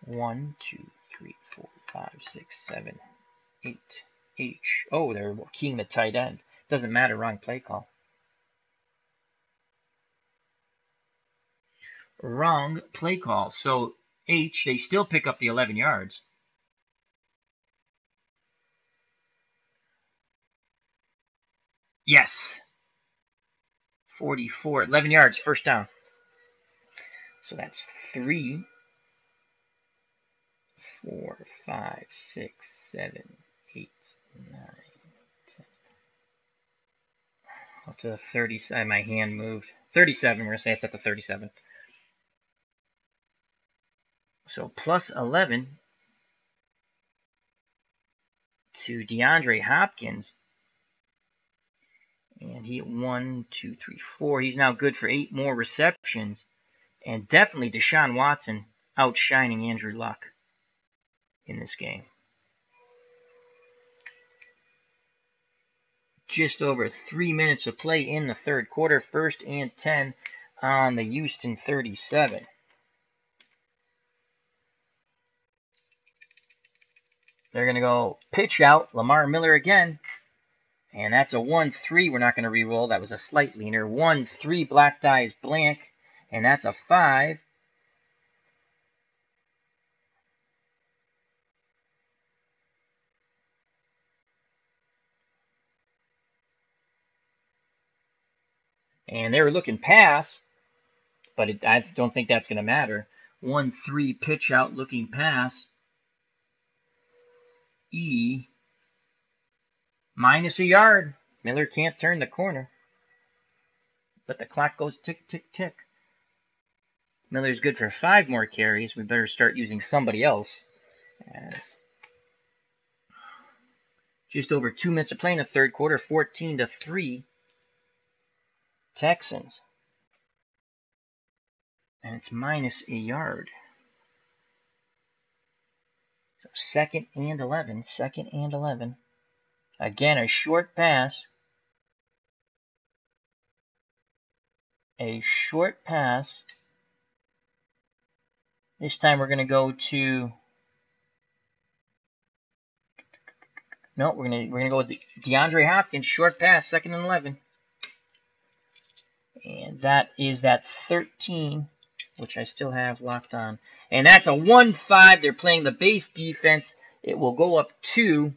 1, 2, 3, 4, 5, 6, 7, 8. H. Oh, they're keying the tight end. Doesn't matter, wrong play call. Wrong play call. So H, they still pick up the 11 yards. Yes. 44. 11 yards, first down. So that's 3, 4, 5, 6, 7, 8, 9, 10. Up to the 30. My hand moved. 37. We're going to say it's at the 37. So plus 11 to DeAndre Hopkins. And he 1, 2, 3, 4. He's now good for 8 more receptions. And definitely Deshaun Watson outshining Andrew Luck in this game. Just over 3 minutes of play in the third quarter. 1st and 10 on the Houston 37. They're going to go pitch out. Lamar Miller again. And that's a 1-3. We're not going to re-roll. That was a slight leaner. 1-3 black dice blank. And that's a 5. And they were looking pass, but I don't think that's going to matter. 1-3 pitch out looking pass. E minus a yard. Miller can't turn the corner. But the clock goes tick, tick, tick. Miller's good for 5 more carries. We better start using somebody else. As just over 2 minutes of play in the third quarter. 14-3. Texans. And it's minus a yard. So 2nd and 11. 2nd and 11. Again, a short pass. A short pass. This time we're going to go to... No, we're gonna go with DeAndre Hopkins. Short pass, 2nd and 11. And that is that 13, which I still have locked on. And that's a 1-5. They're playing the base defense. It will go up 2.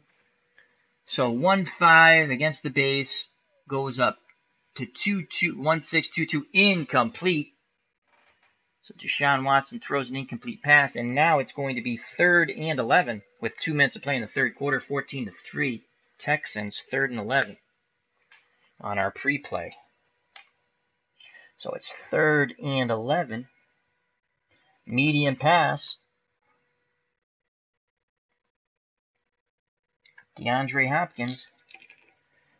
So 1-5 against the base goes up to 2-2, 1-6, 2-2, incomplete. So Deshaun Watson throws an incomplete pass, and now it's going to be 3rd and 11 with 2 minutes to play in the third quarter. 14-3 Texans, 3rd and 11 on our pre-play. So it's 3rd and 11. Medium pass. DeAndre Hopkins.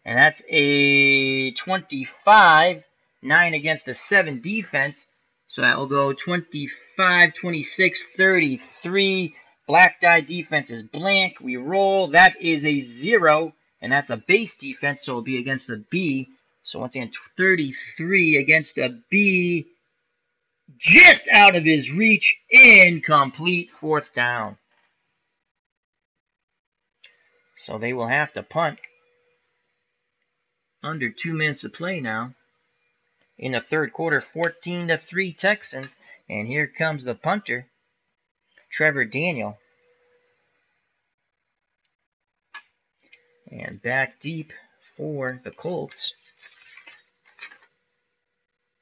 And that's a 25. 9 against a 7 defense. So that will go 25, 26, 33. Black die defense is blank. We roll. That is a 0. And that's a base defense, so it'll be against a B. So once again, 33 against a B. Just out of his reach. Incomplete. 4th down. So they will have to punt. Under 2 minutes to play now. In the third quarter, 14-3 Texans. And here comes the punter, Trevor Daniel. And back deep for the Colts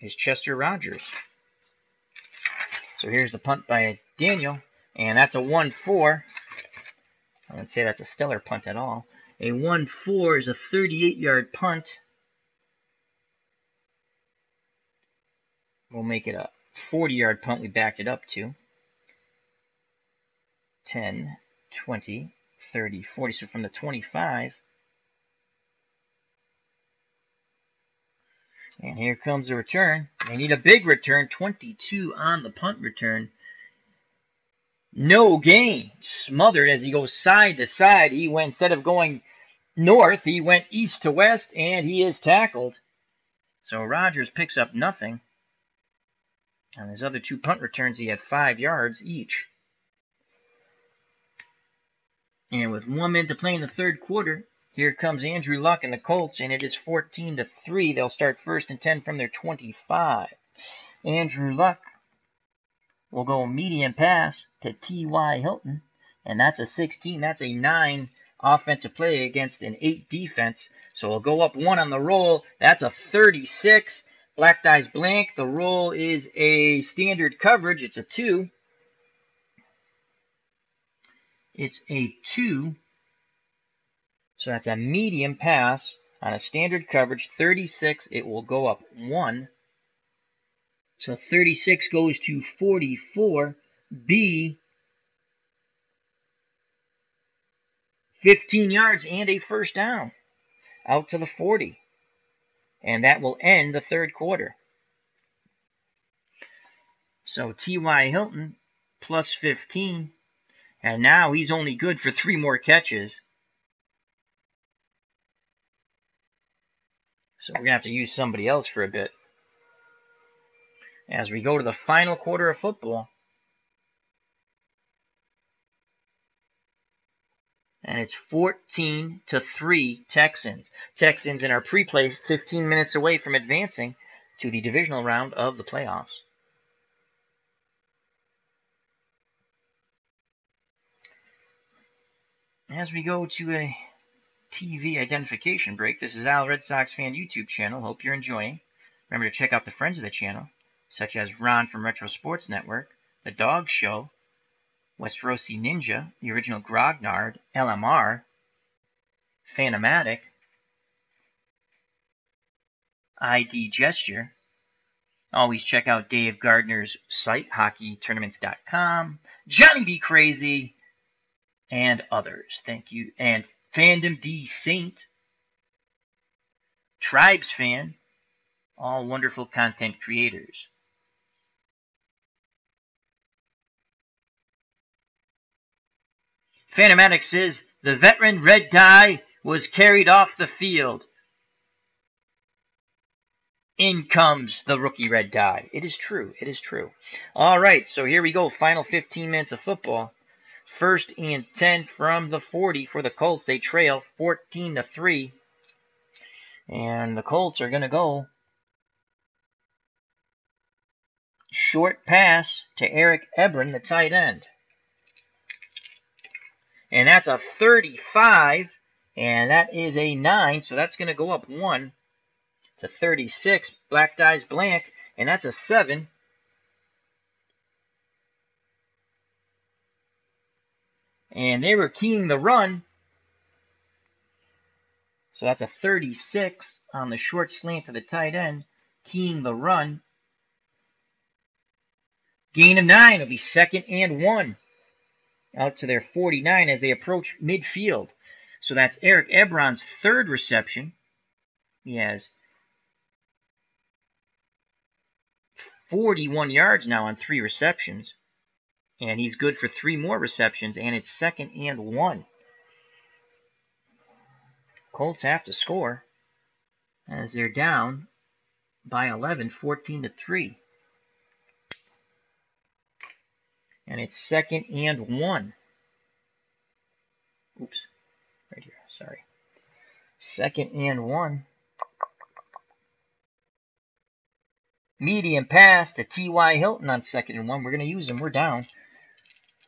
is Chester Rogers. So here's the punt by Daniel, and that's a 1-4. I wouldn't say that's a stellar punt at all. A 1-4 is a 38-yard punt. We'll make it a 40-yard punt we backed it up to. 10, 20, 30, 40. So from the 25. And here comes the return. They need a big return. 22 on the punt return. No gain. Smothered as he goes side to side. He went, instead of going north, he went east to west, and he is tackled. So Rogers picks up nothing. On his other two punt returns, he had 5 yards each. And with 1 minute to play in the third quarter, here comes Andrew Luck and the Colts, and it is 14-3. They'll start 1st and 10 from their 25. Andrew Luck will go medium pass to T.Y. Hilton, and that's a 16. That's a 9 offensive play against an 8 defense. So we'll go up 1 on the roll. That's a 36. Black dice blank. The roll is a standard coverage. It's a 2. It's a 2. So that's a medium pass on a standard coverage. 36. It will go up 1. So 36 goes to 44. B, 15 yards and a first down out to the 40. And that will end the third quarter. So T.Y. Hilton plus 15. And now he's only good for 3 more catches. So we're going to have to use somebody else for a bit. As we go to the final quarter of football. And it's 14-3 Texans. Texans in our pre-play 15 minutes away from advancing to the divisional round of the playoffs. As we go to a TV identification break, this is Al Red Sox Fan YouTube channel. Hope you're enjoying. Remember to check out the friends of the channel, such as Ron from Retro Sports Network, The Dog Show, Westerosi Ninja, the original Grognard, LMR, Phantomatic, ID Gesture. Always check out Dave Gardner's site, hockeytournaments.com, Johnny B. Crazy, and others. Thank you. And Fandom D Saint, Tribes Fan, all wonderful content creators. Phantomatic says, the veteran red dye was carried off the field. In comes the rookie red dye. It is true. It is true. All right, so here we go. Final 15 minutes of football. 1st and 10 from the 40 for the Colts. They trail 14-3. And the Colts are going to go short pass to Eric Ebron, the tight end. And that's a 35, and that is a 9, so that's going to go up 1 to 36. Black dice blank, and that's a 7. And they were keying the run, so that's a 36 on the short slant to the tight end, keying the run. Gain of 9 will be 2nd and 1. Out to their 49 as they approach midfield. So that's Eric Ebron's 3rd reception. He has 41 yards now on 3 receptions. And he's good for 3 more receptions, and it's 2nd and 1. Colts have to score as they're down by 11, 14-3. And it's 2nd and 1. Oops. Right here. Sorry. 2nd and 1. Medium pass to T.Y. Hilton on 2nd and 1. We're going to use him. We're down.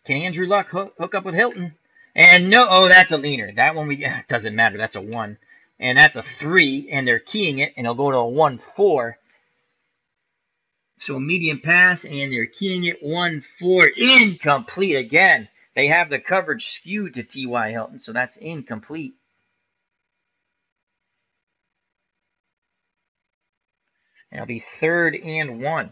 Can Andrew Luck hook up with Hilton? And no. Oh, that's a leaner. That one doesn't matter. That's a 1. And that's a 3. And they're keying it. And it'll go to a 1-4. So a medium pass, and they're keying it 1-4. Incomplete again. They have the coverage skewed to T.Y. Hilton, so that's incomplete. And it'll be 3rd and 1.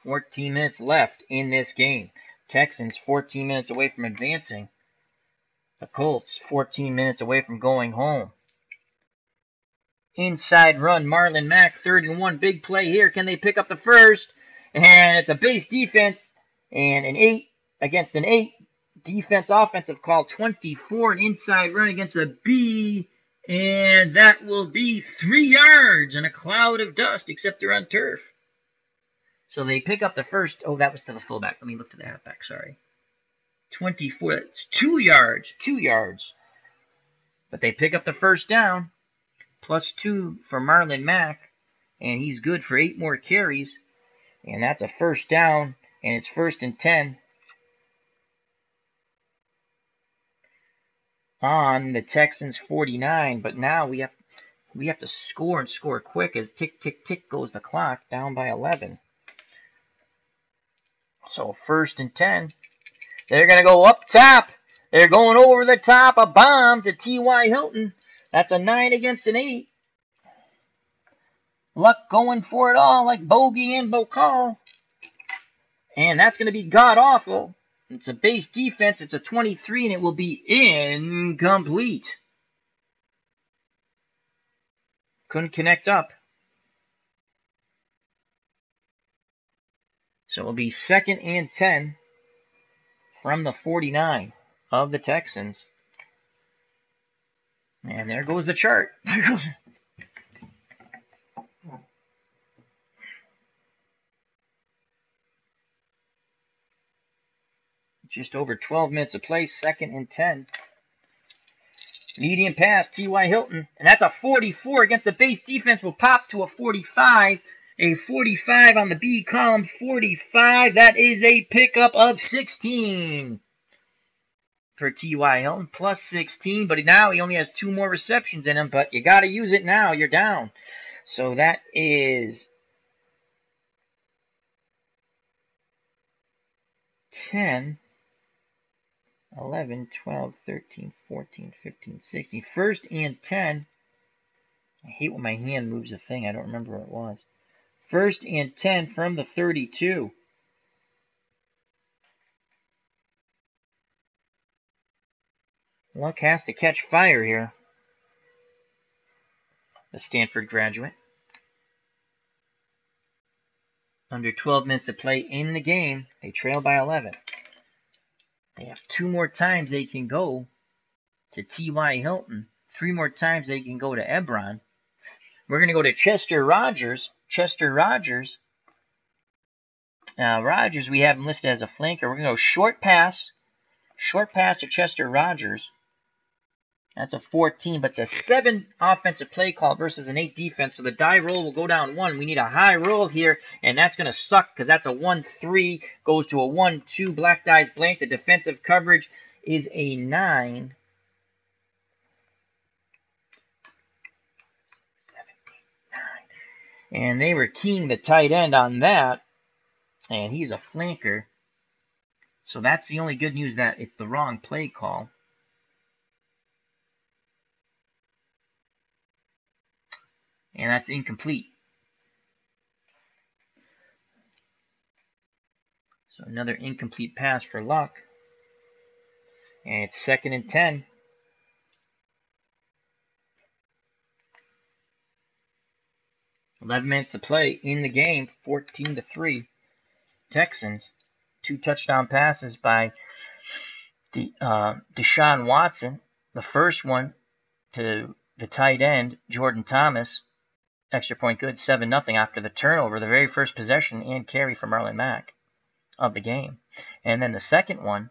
14 minutes left in this game. Texans 14 minutes away from advancing. The Colts 14 minutes away from going home. Inside run, Marlon Mack, 3rd and 1. Big play here. Can they pick up the first? And it's a base defense. And an 8 against an 8. Defense offensive call, 24. An inside run against a B. And that will be 3 yards in a cloud of dust, except they're on turf. So they pick up the first. Oh, that was to the fullback. Let me look to the halfback, sorry. 24. That's 2 yards. 2 yards. But they pick up the first down. +2 for Marlon Mack. And he's good for 8 more carries. And that's a first down. And it's 1st and 10. On the Texans 49. But now we have to score and score quick as tick, tick, tick goes the clock. Down by 11. So 1st and 10. They're going to go up top. They're going over the top. A bomb to T.Y. Hilton. That's a 9 against an 8. Luck going for it all like Bogey and Bokal. And that's going to be god-awful. It's a base defense. It's a 23, and it will be incomplete. Couldn't connect up. So it will be 2nd and 10 from the 49 of the Texans. And there goes the chart. Just over 12 minutes of play, 2nd and 10. Medium pass, T.Y. Hilton. And that's a 44 against the base defense. Will pop to a 45. A 45 on the B column, 45. That is a pickup of 16 for T.Y. Hilton, +16. But now he only has 2 more receptions in him. But you got to use it now. You're down. So that is 10, 11, 12, 13, 14, 15, 16. 1st and 10. I hate when my hand moves a thing. I don't remember what it was. 1st and 10 from the 32. Luck has to catch fire here. A Stanford graduate. Under 12 minutes of play in the game. They trail by 11. They have 2 more times they can go to T.Y. Hilton. 3 more times they can go to Ebron. We're going to go to Chester Rogers. Chester Rogers. Rogers, we have him listed as a flanker. We're going to go short pass. Short pass to Chester Rogers. That's a 14, but it's a 7 offensive play call versus an 8 defense. So the die roll will go down 1. We need a high roll here, and that's going to suck because that's a 1-3. Goes to a 1-2. Black dies blank. The defensive coverage is a 9. 7, 8, 9. And they were keying the tight end on that, and he's a flanker. So that's the only good news, that it's the wrong play call. And that's incomplete. So another incomplete pass for Luck. And it's 2nd and 10. .11 minutes to play in the game, 14-3. Texans. 2 touchdown passes by Deshaun Watson. The first one to the tight end, Jordan Thomas. Extra point good, 7-0 after the turnover, the very first possession and carry from Marlon Mack of the game. And then the second one,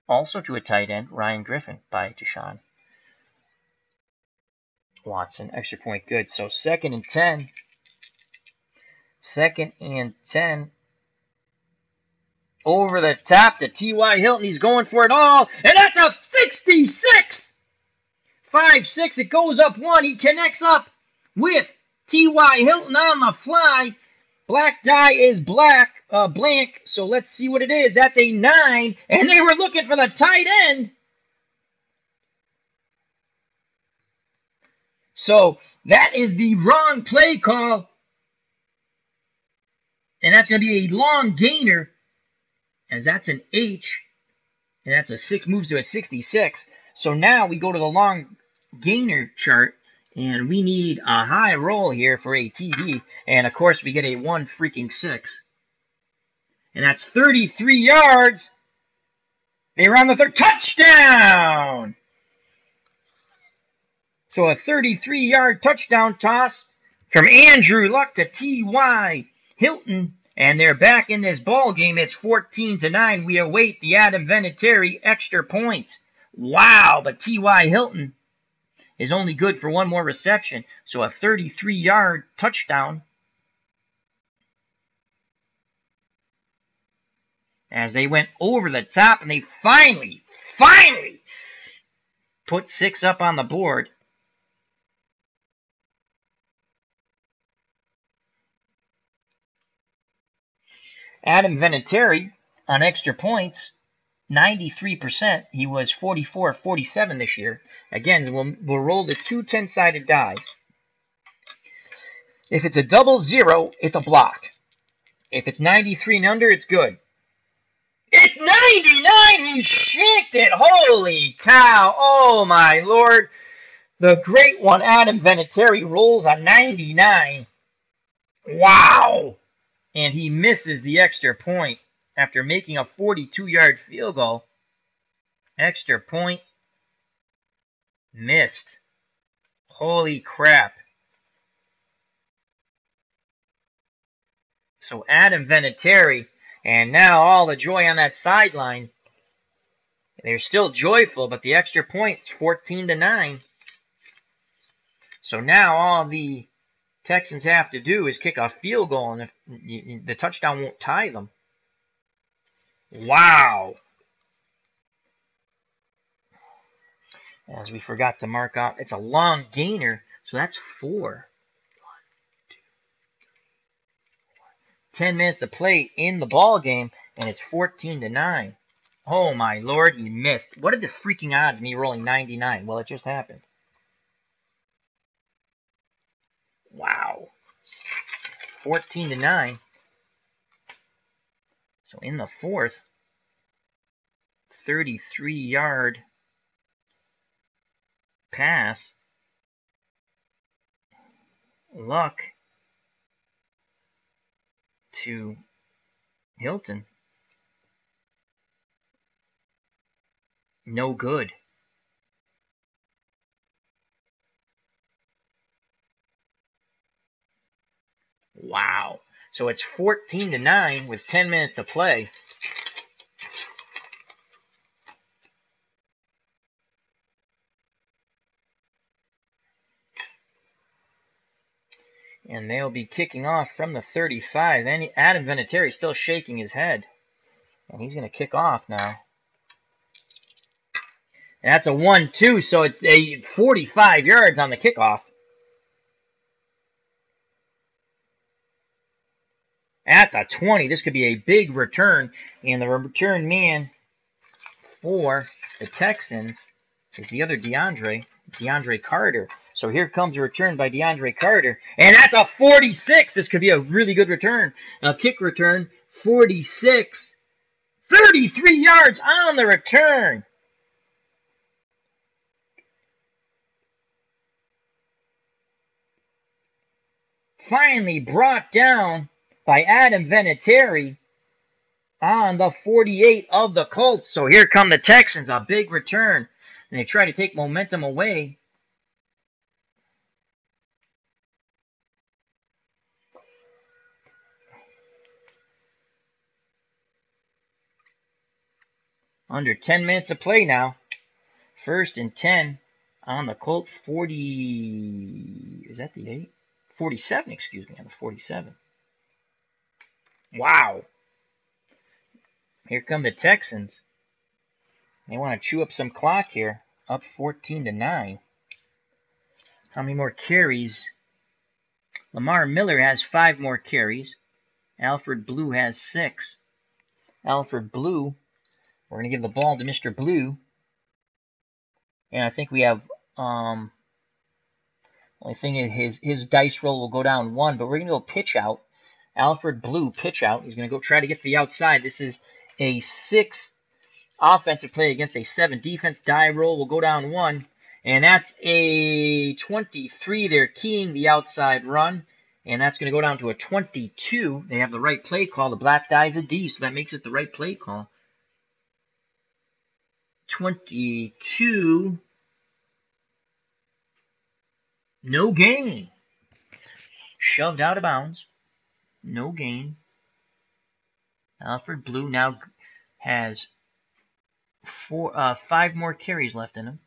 also to a tight end, Ryan Griffin by Deshaun Watson. Extra point good. So 2nd and 10. 2nd and 10. Over the top to T.Y. Hilton. He's going for it all. And that's a 66! 5-6. It goes up 1. He connects up with T.Y. Hilton on the fly. Black die is blank. So let's see what it is. That's a 9. And they were looking for the tight end. So that is the wrong play call. And that's going to be a long gainer, as that's an H. And that's a 6, moves to a 66. So now we go to the long gainer chart. And we need a high roll here for a TD. And, of course, we get a 1 freaking 6. And that's 33 yards. They were on the third. Touchdown! So a 33-yard touchdown toss from Andrew Luck to T.Y. Hilton. And they're back in this ball game. It's 14-9. We await the Adam Vinatieri extra point. Wow, but T.Y. Hilton is only good for one more reception. So a 33-yard touchdown. As they went over the top and they finally put 6 up on the board. Adam Vinatieri on extra points, 93%. He was 44-47 this year. Again, we'll roll the 2 10-sided die. If it's a double 0, it's a block. If it's 93 and under, it's good. It's 99! He shanked it! Holy cow! Oh my lord! The great one, Adam Vinatieri, rolls a 99. Wow! And he misses the extra point after making a 42-yard field goal. Extra point missed. Holy crap. So Adam Vinatieri, and now all the joy on that sideline. They're still joyful, but the extra point's 14-9. So now all the Texans have to do is kick a field goal, and if the touchdown won't tie them. Wow. As we forgot to mark off, it's a long gainer, so that's 4. 10 minutes of play in the ball game, and it's 14-9. Oh my lord, he missed. What are the freaking odds of me rolling 99? Well, it just happened. Wow. 14-9. So in the fourth, 33-yard pass. Luck to Hilton. No good. Wow. So it's 14-9 with 10 minutes of play. And they'll be kicking off from the 35. And Adam Vinatieri still shaking his head. And he's going to kick off now. And that's a 1-2, so it's a 45 yards on the kickoff. At the 20, this could be a big return. And the return man for the Texans is the other DeAndre Carter. So here comes a return by DeAndre Carter. And that's a 46. This could be a really good return. A kick return, 46. 33 yards on the return. Finally brought down by Adam Vinatieri on the 48 of the Colts. So here come the Texans, a big return. And they try to take momentum away. Under 10 minutes of play now. 1st and 10 on the Colts 40. Is that the 8? 47, excuse me, on the 47. Wow. Here come the Texans. They want to chew up some clock here. Up 14-9. How many more carries Lamar Miller has 5 more carries. Alfred Blue has 6. Alfred Blue, we're going to give the ball to Mr. Blue. And I think we have, only thing is his dice roll will go down 1, but we're going to go pitch out. Alfred Blue, pitch out. He's going to go try to get to the outside. This is a 6 offensive play against a 7 defense. Die roll will go down 1. And that's a 23. They're keying the outside run. And that's going to go down to a 22. They have the right play call. The black die is a D, so that makes it the right play call. 22. No gain. Shoved out of bounds. No gain. Alfred Blue now has 5 more carries left in him.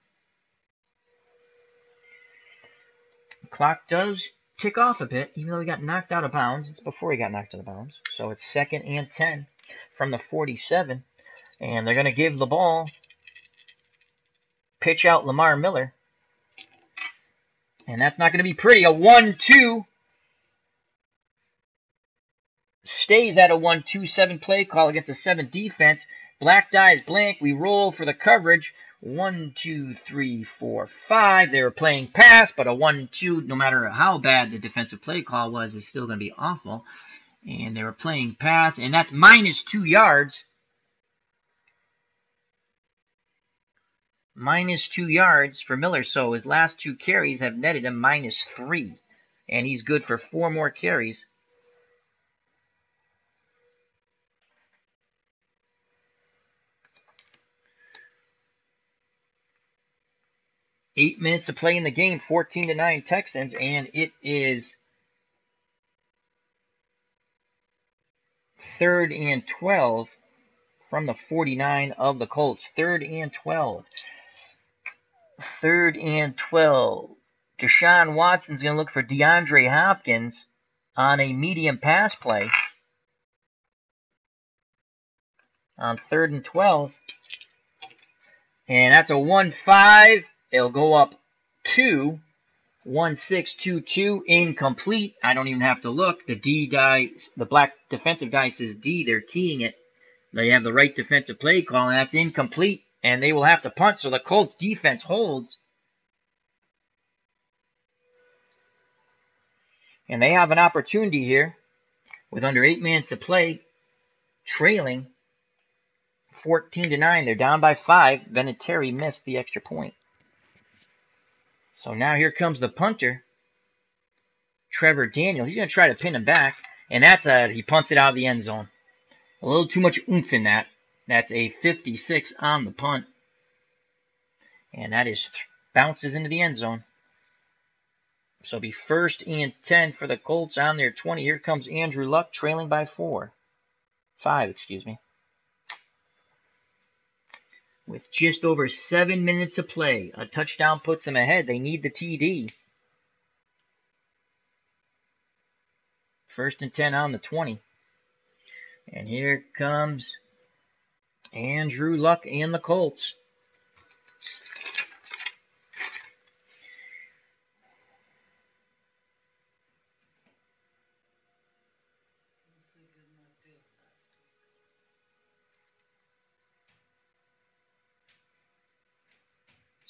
The clock does tick off a bit, even though he got knocked out of bounds. It's before he got knocked out of bounds. So it's 2nd and 10 from the 47. And they're going to give the ball. Pitch out Lamar Miller. And that's not going to be pretty. A 1-2. Stays at a 1-2-7 play call against a 7 defense. Black die is blank. We roll for the coverage. 1, 2, 3, 4, 5. They were playing pass, but a 1-2, no matter how bad the defensive play call was, is still going to be awful. And they were playing pass, and that's minus 2 yards. Minus 2 yards for Miller, so his last 2 carries have netted him minus 3. And he's good for 4 more carries. Eight minutes to play in the game, 14-9 Texans, and it is 3rd and 12 from the 49 of the Colts. 3rd and 12. 3rd and 12. Deshaun Watson's going to look for DeAndre Hopkins on a medium pass play. On 3rd and 12. And that's a 1-5. It'll go up 2. 1-6-2-2. Incomplete. I don't even have to look. The D dice, the black defensive die says D. They're keying it. They have the right defensive play call, and that's incomplete. And they will have to punt, so the Colts defense holds. And they have an opportunity here with under 8 minutes to play, trailing 14-9. They're down by 5. Vinatieri missed the extra point. So now here comes the punter, Trevor Daniels. He's going to try to pin him back, and he punts it out of the end zone. A little too much oomph in that. That's a 56 on the punt. And that is bounces into the end zone. So it'll be 1st and 10 for the Colts on their 20. Here comes Andrew Luck trailing by 5, excuse me. With just over 7 minutes to play. A touchdown puts them ahead. They need the TD. 1st and 10 on the 20. And here comes Andrew Luck and the Colts.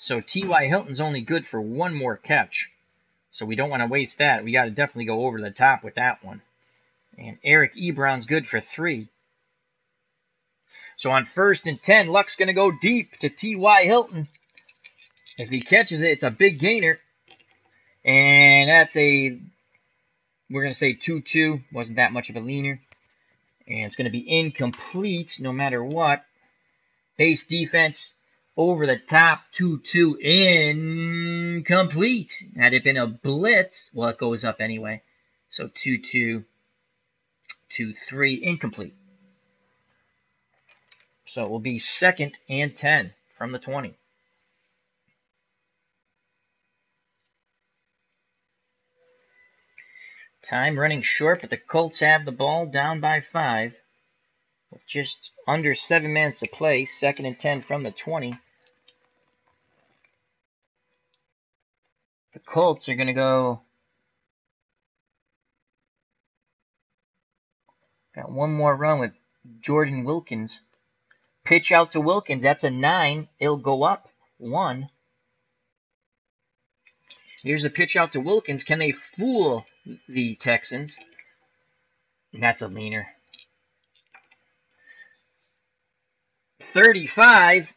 So T.Y. Hilton's only good for 1 more catch. So we don't want to waste that. We got to definitely go over the top with that one. And Eric Ebron's good for 3. So on 1st and 10, Luck's going to go deep to T.Y. Hilton. If he catches it, it's a big gainer. And that's we're going to say 2-2. Wasn't that much of a leaner. And it's going to be incomplete no matter what. Base defense over the top, 2-2, incomplete. Had it been a blitz, well, it goes up anyway. So 2-2, 2-3, incomplete. So it will be 2nd and 10 from the 20. Time running short, but the Colts have the ball down by 5. With just under 7 minutes to play, 2nd and 10 from the 20. The Colts are going to go Got one more run with Jordan Wilkins. Pitch out to Wilkins. That's a 9. It'll go up 1. Here's a pitch out to Wilkins. Can they fool the Texans? And that's a leaner. 35.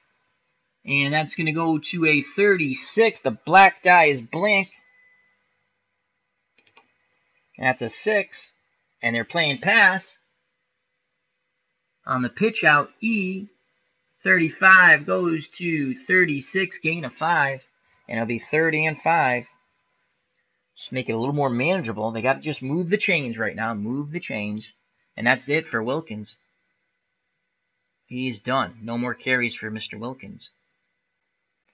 And that's going to go to a 36. The black die is blank. That's a 6. And they're playing pass. On the pitch out, E. 35 goes to 36, gain of 5. And it'll be 3rd and 5. Just make it a little more manageable. They got to just move the chains right now. Move the chains. And that's it for Wilkins. He's done. No more carries for Mr. Wilkins.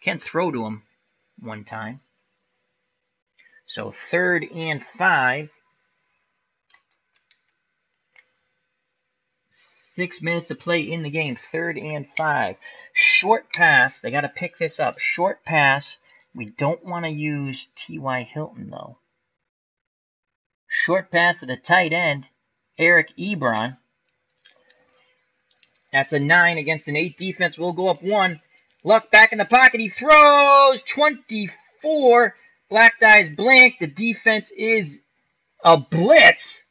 Can't throw to him one time. So 3rd and 5. 6 minutes to play in the game. 3rd and 5. Short pass. They got to pick this up. Short pass. We don't want to use T.Y. Hilton, though. Short pass to the tight end, Eric Ebron. That's a 9 against an 8 defense. Will go up 1. Luck back in the pocket. He throws 24. Black dies blank. The defense is a blitz.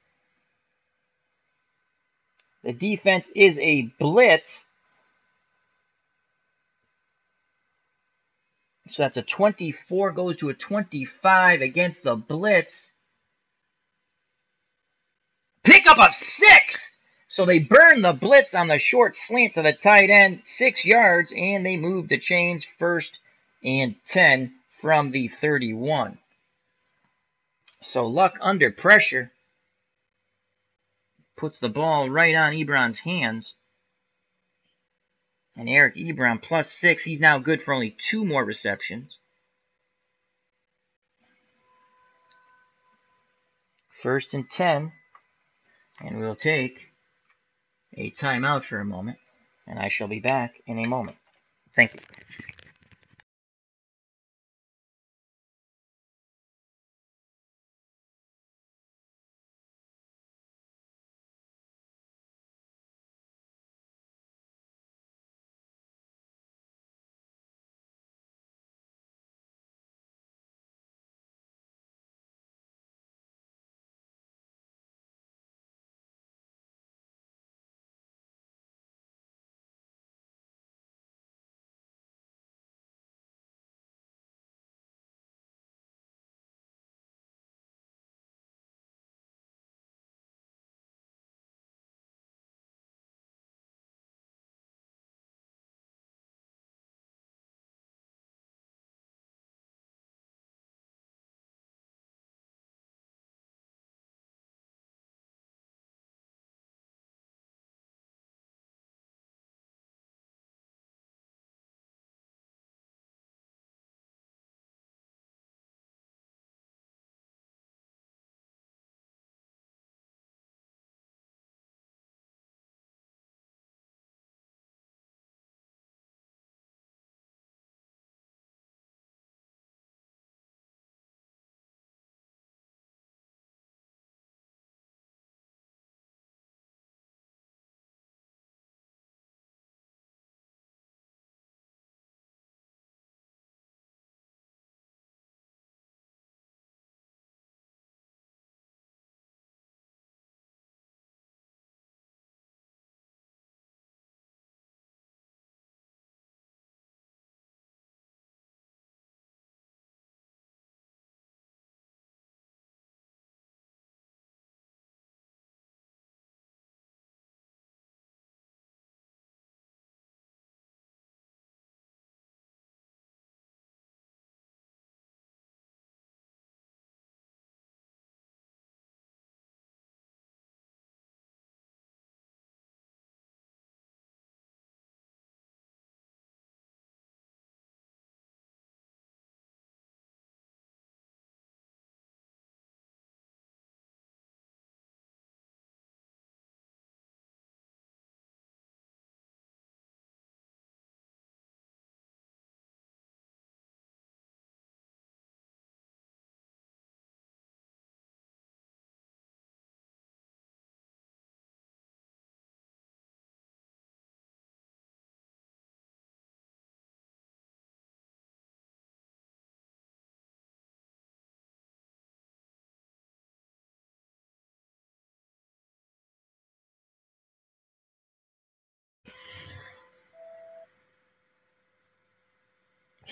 The defense is a blitz. So that's a 24 goes to a 25 against the blitz. Pickup of 6. So they burn the blitz on the short slant to the tight end, 6 yards, and they move the chains 1st and 10 from the 31. So Luck under pressure puts the ball right on Ebron's hands. And Eric Ebron plus 6. He's now good for only 2 more receptions. 1st and 10. And we'll take a timeout for a moment. And I shall be back in a moment. Thank you.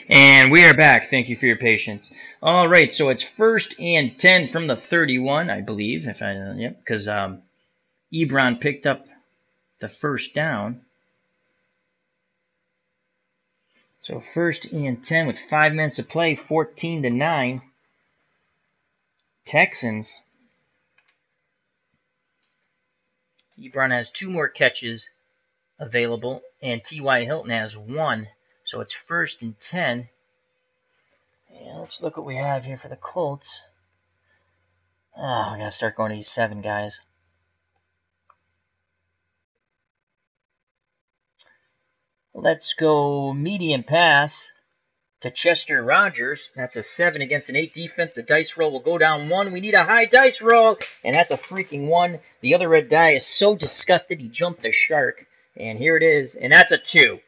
And we are back. Thank you for your patience. All right, so it's 1st and 10 from the 31, I believe. Yep, because Ebron picked up the first down. So 1st and 10 with 5 minutes to play, 14-9. Texans. Ebron has 2 more catches available, and T.Y. Hilton has 1. So it's 1st and 10. And let's look what we have here for the Colts. Oh, we got to start going to these 7 guys. Let's go medium pass to Chester Rogers. That's a 7 against an 8 defense. The dice roll will go down 1. We need a high dice roll, and that's a freaking 1. The other red die is so disgusted he jumped the shark. And here it is, and that's a 2.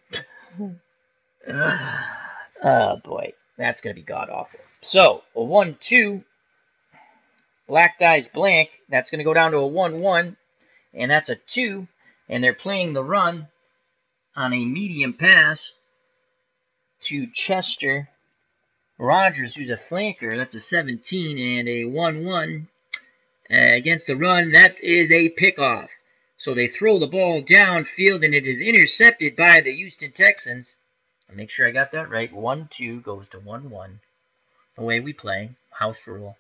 Oh, boy. That's going to be god-awful. So, a 1-2. Black die's blank. That's going to go down to a 1-1, and that's a 2. And they're playing the run on a medium pass to Chester Rogers, who's a flanker. That's a 17 and a 1-1 against the run. That is a pickoff. So they throw the ball downfield, and it is intercepted by the Houston Texans. I'll make sure I got that right. 1-2 goes to 1-1. The way we play, house rule.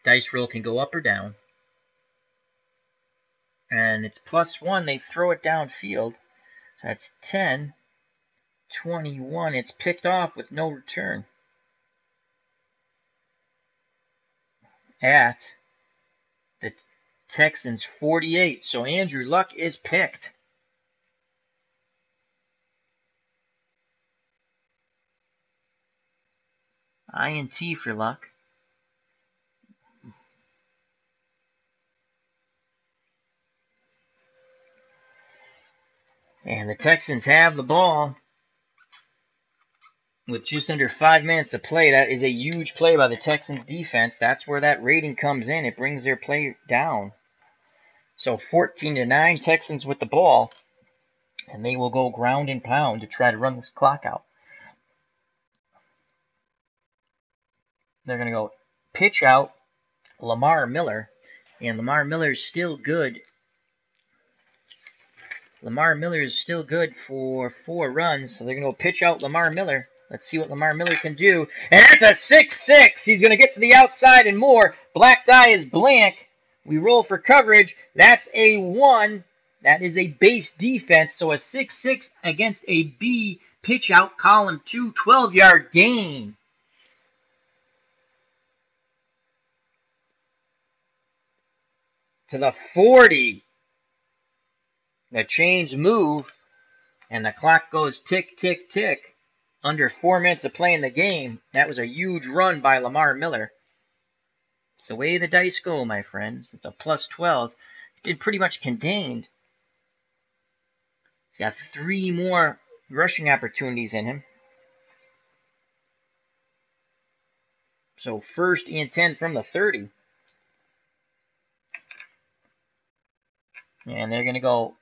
Dice roll can go up or down. And it's +1. They throw it downfield. So that's 10, 21. It's picked off with no return. At the Texans 48. So Andrew Luck is picked. INT for Luck. And the Texans have the ball with just under 5 minutes to play. That is a huge play by the Texans defense. That's where that rating comes in. It brings their play down. So 14-9, Texans with the ball. And they will go ground and pound to try to run this clock out. They're going to go pitch out Lamar Miller. And Lamar Miller is still good. Lamar Miller is still good for 4 runs. So they're going to go pitch out Lamar Miller. Let's see what Lamar Miller can do. And that's a 6-6. He's going to get to the outside and more. Black die is blank. We roll for coverage. That's a 1. That is a base defense. So a 6-6 against a B pitch out, column 2, 12-yard gain. To the 40. The chains move, and the clock goes tick, tick, tick. Under 4 minutes of playing the game. That was a huge run by Lamar Miller. It's the way the dice go, my friends. It's a +12. Did pretty much contained. He's got 3 more rushing opportunities in him. So 1st and 10 from the 30. And they're going to go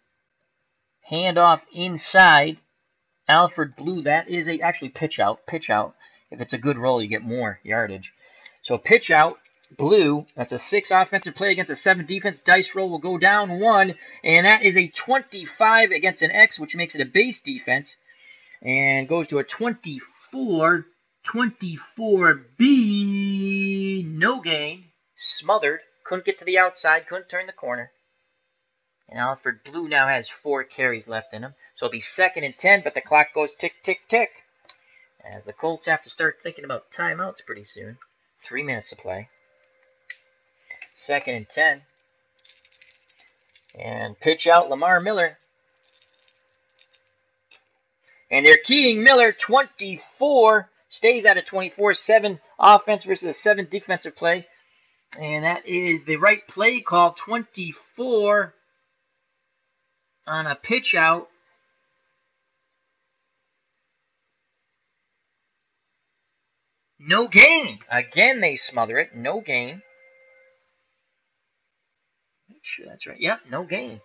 handoff inside. Alfred Blue, that is actually pitch out. Pitch out. If it's a good roll, you get more yardage. So pitch out, Blue. That's a 6 offensive play against a 7 defense. Dice roll will go down 1. And that is a 25 against an X, which makes it a base defense. And goes to a 24. 24B. No gain. Smothered. Couldn't get to the outside. Couldn't turn the corner. And Alfred Blue now has 4 carries left in him. So it'll be 2nd and 10, but the clock goes tick, tick, tick. As the Colts have to start thinking about timeouts pretty soon. 3 minutes to play. 2nd and 10. And pitch out Lamar Miller. And they're keying Miller, 24. Stays at a 24. 7 offense versus a 7 defensive play. And that is the right play call, 24. On a pitch out. No gain. Again, they smother it. No gain. Make sure that's right. Yep, no gain.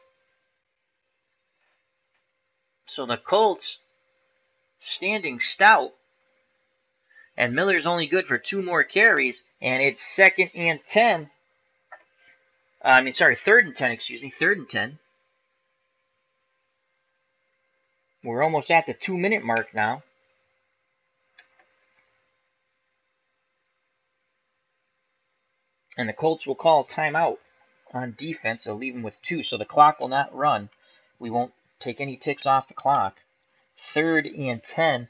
So the Colts standing stout. And Miller's only good for 2 more carries, and it's 2nd and 10. Third and 10, excuse me, 3rd and 10. We're almost at the 2-minute mark now. And the Colts will call timeout on defense. They'll leave them with 2, so the clock will not run. We won't take any ticks off the clock. 3rd and 10.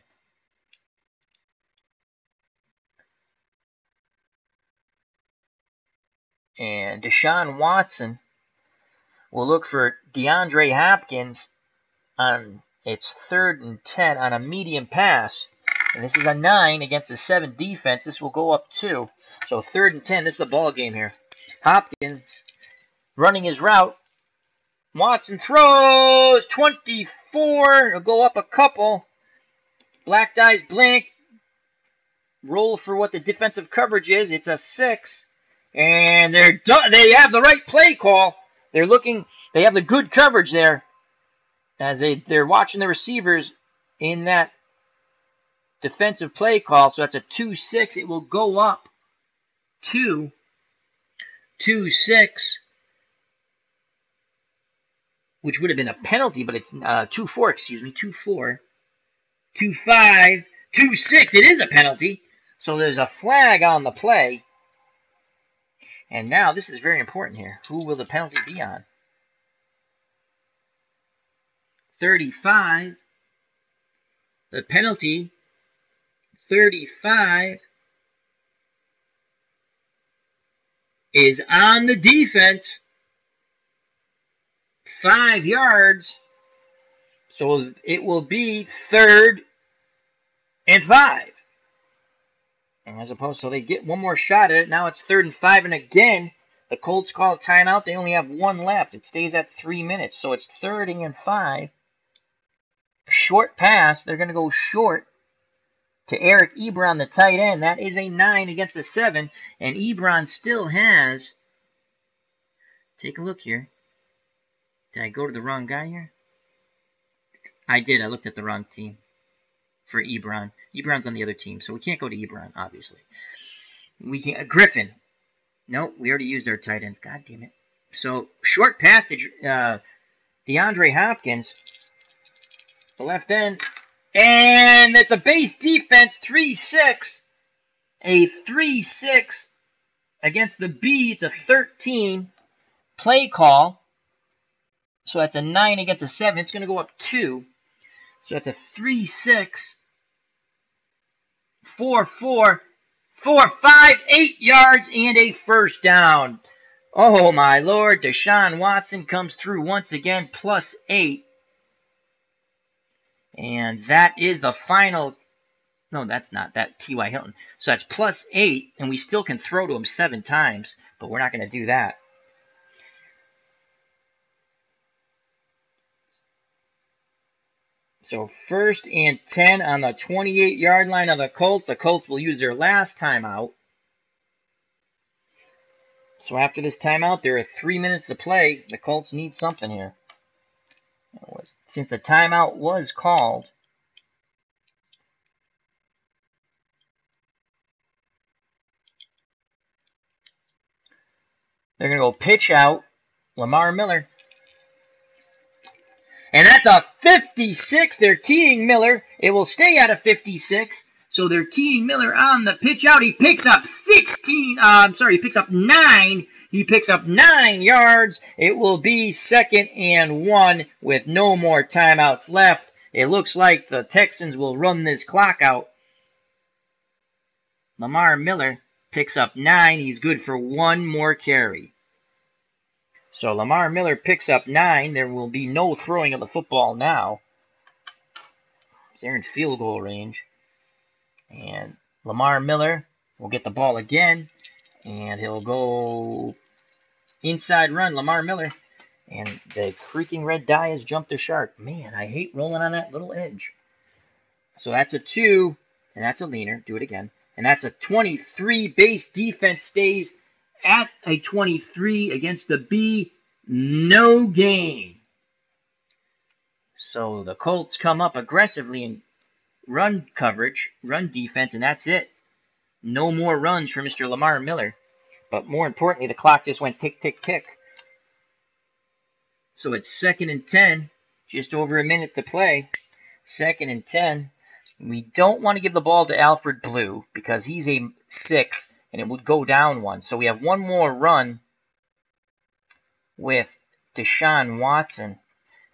And Deshaun Watson will look for DeAndre Hopkins on its 3rd and 10 on a medium pass. And this is a 9 against the 7 defense. This will go up 2. So 3rd and 10, this is the ball game here. Hopkins running his route. Watson throws 24. It'll go up a couple. Black dice blink. Roll for what the defensive coverage is. It's a 6. And they have the right play call. They have the good coverage there. As they're watching the receivers in that defensive play call. So that's a 2-6. It will go up 2-6. 'Which would have been a penalty, but it's 2-4, excuse me, 2-4. 2-5, 2-6. It is a penalty. So there's a flag on the play. And now this is very important here. Who will the penalty be on? 35. The penalty, 35, is on the defense. 5 yards. So it will be 3rd and 5. And as opposed, so they get one more shot at it. Now it's 3rd and 5. And again, the Colts call a timeout. They only have 1 left. It stays at 3 minutes. So it's 3rd and 5. Short pass. They're going to go short to Eric Ebron, the tight end. That is a 9 against a 7. And Ebron still has... Take a look here. Did I go to the wrong guy here? I did. I looked at the wrong team for Ebron. Ebron's on the other team, so we can't go to Ebron, obviously. We can Griffin. No, we already used our tight ends. God damn it. So, short pass to DeAndre Hopkins. The left end. And it's a base defense, 3-6. A 3-6 against the B. It's a 13 play call. So that's a 9 against a 7. It's going to go up 2. So that's a 3-6. 4-4. 4-5. 8 yards and a first down. Oh, my Lord. Deshaun Watson comes through once again, plus 8. And that is the final. No, that's not. That T.Y. Hilton. So that's plus 8. And we still can throw to him 7 times. But we're not going to do that. So 1st and 10 on the 28-yard line of the Colts. The Colts will use their last timeout. So after this timeout, there are 3 minutes to play. The Colts need something here. Since the timeout was called, they're going to go pitch out Lamar Miller. And that's a 56. They're keying Miller. It will stay at a 56. So they're keying Miller on the pitch out. He picks up 16. He picks up 9. He picks up 9 yards. It will be 2nd and 1 with no more timeouts left. It looks like the Texans will run this clock out. Lamar Miller picks up 9. He's good for 1 more carry. So Lamar Miller picks up 9. There will be no throwing of the football now. They're in field goal range. And Lamar Miller will get the ball again. And he'll go inside run, Lamar Miller. And the freaking red die has jumped the shark. Man, I hate rolling on that little edge. So that's a 2. And that's a leaner. Do it again. And that's a 23. Base defense stays at a 23 against the B. No gain. So the Colts come up aggressively and run coverage, run defense, and that's it. No more runs for Mr. Lamar Miller. But more importantly, the clock just went tick, tick, tick. So it's 2nd and 10, just over a minute to play. 2nd and 10. We don't want to give the ball to Alfred Blue because he's a 6 and it would go down 1. So we have one more run with Deshaun Watson.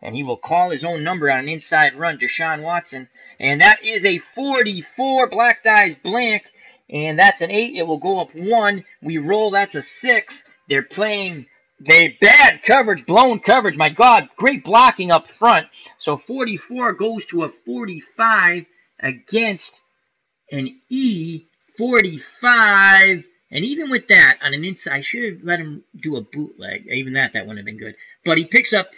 And he will call his own number on an inside run, Deshaun Watson. And that is a 44, black dice blank. And that's an 8. It will go up 1. We roll, that's a 6. They're playing bad coverage, blown coverage. My God, great blocking up front. So 44 goes to a 45 against an E. 45. And even with that, on an inside, I should have let him do a bootleg. Even that wouldn't have been good. But he picks up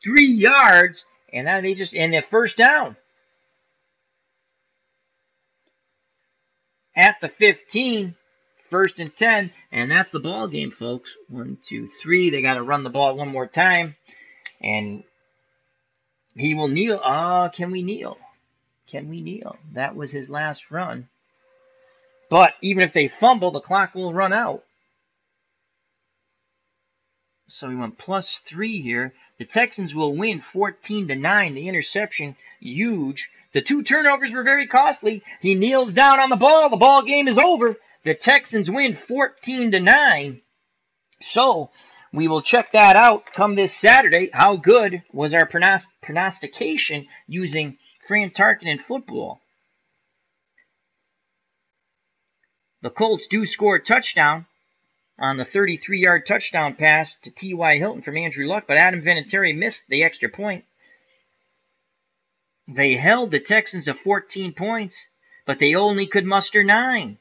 3 yards, and now and they're first down. At the 15, 1st and 10, and that's the ball game, folks. 1, 2, 3. They got to run the ball one more time, and he will kneel. Can we kneel? Can we kneel? That was his last run. But even if they fumble, the clock will run out. So we went +3 here. The Texans will win 14-9. The interception, huge. The 2 turnovers were very costly. He kneels down on the ball. The ball game is over. The Texans win 14-9. So we will check that out come this Saturday. How good was our prognostication using Fran Tarkenton Football? The Colts do score a touchdown on the 33-yard touchdown pass to T.Y. Hilton from Andrew Luck, but Adam Vinatieri missed the extra point. They held the Texans to 14 points, but they only could muster 9.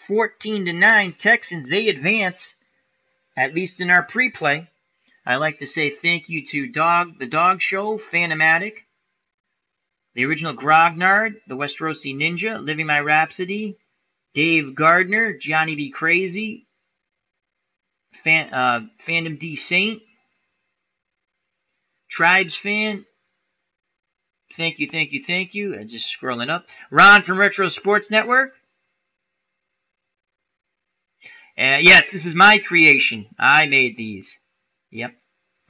14-9, Texans, they advance, at least in our pre-play. I like to say thank you to the Dog Show, Phantomatic, the original Grognard, the Westerosi Ninja, Living My Rhapsody, Dave Gardner, Johnny B. Crazy, Fandom D. Saint, Tribes Fan, thank you. Just scrolling up. Ron from Retro Sports Network. Yes, this is my creation. I made these. Yep.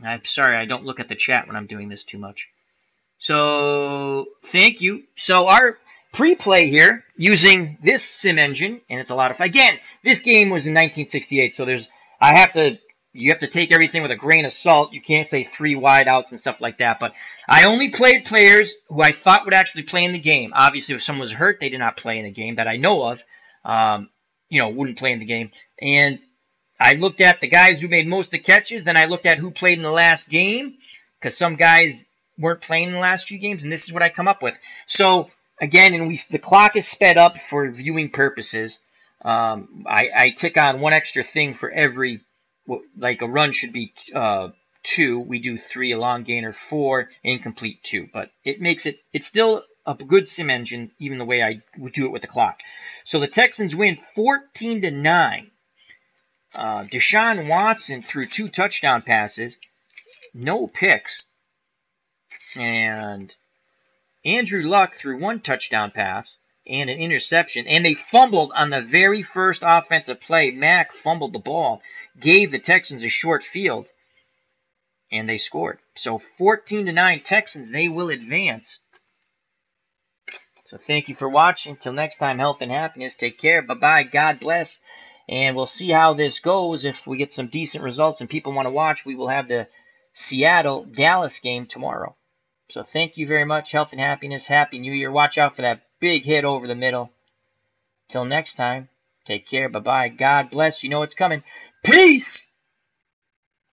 I'm sorry, I don't look at the chat when I'm doing this too much. So, thank you. So, our pre-play here using this sim engine, and it's a lot of fun. Again, this game was in 1968, so you have to take everything with a grain of salt. You can't say 3 wideouts and stuff like that. But I only played players who I thought would actually play in the game. Obviously, if someone was hurt, they did not play in the game that I know of. Wouldn't play in the game. And I looked at the guys who made most of the catches. Then I looked at who played in the last game, because some guys weren't playing in the last few games, and this is what I come up with. So again, the clock is sped up for viewing purposes. I tick on 1 extra thing for every, like a run should be 2. We do 3, a long gainer 4, incomplete 2. But it's still a good sim engine, even the way I would do it with the clock. So the Texans win 14-9. Deshaun Watson threw 2 touchdown passes, no picks. And Andrew Luck threw 1 touchdown pass and an interception. And they fumbled on the very first offensive play. Mack fumbled the ball, gave the Texans a short field, and they scored. So 14-9 Texans, they will advance. So thank you for watching. Till next time, health and happiness. Take care. Bye-bye. God bless. And we'll see how this goes. If we get some decent results and people want to watch, we will have the Seattle-Dallas game tomorrow. So thank you very much. Health and happiness. Happy New Year. Watch out for that big hit over the middle. Till next time, take care. Bye-bye. God bless. You know it's coming. Peace!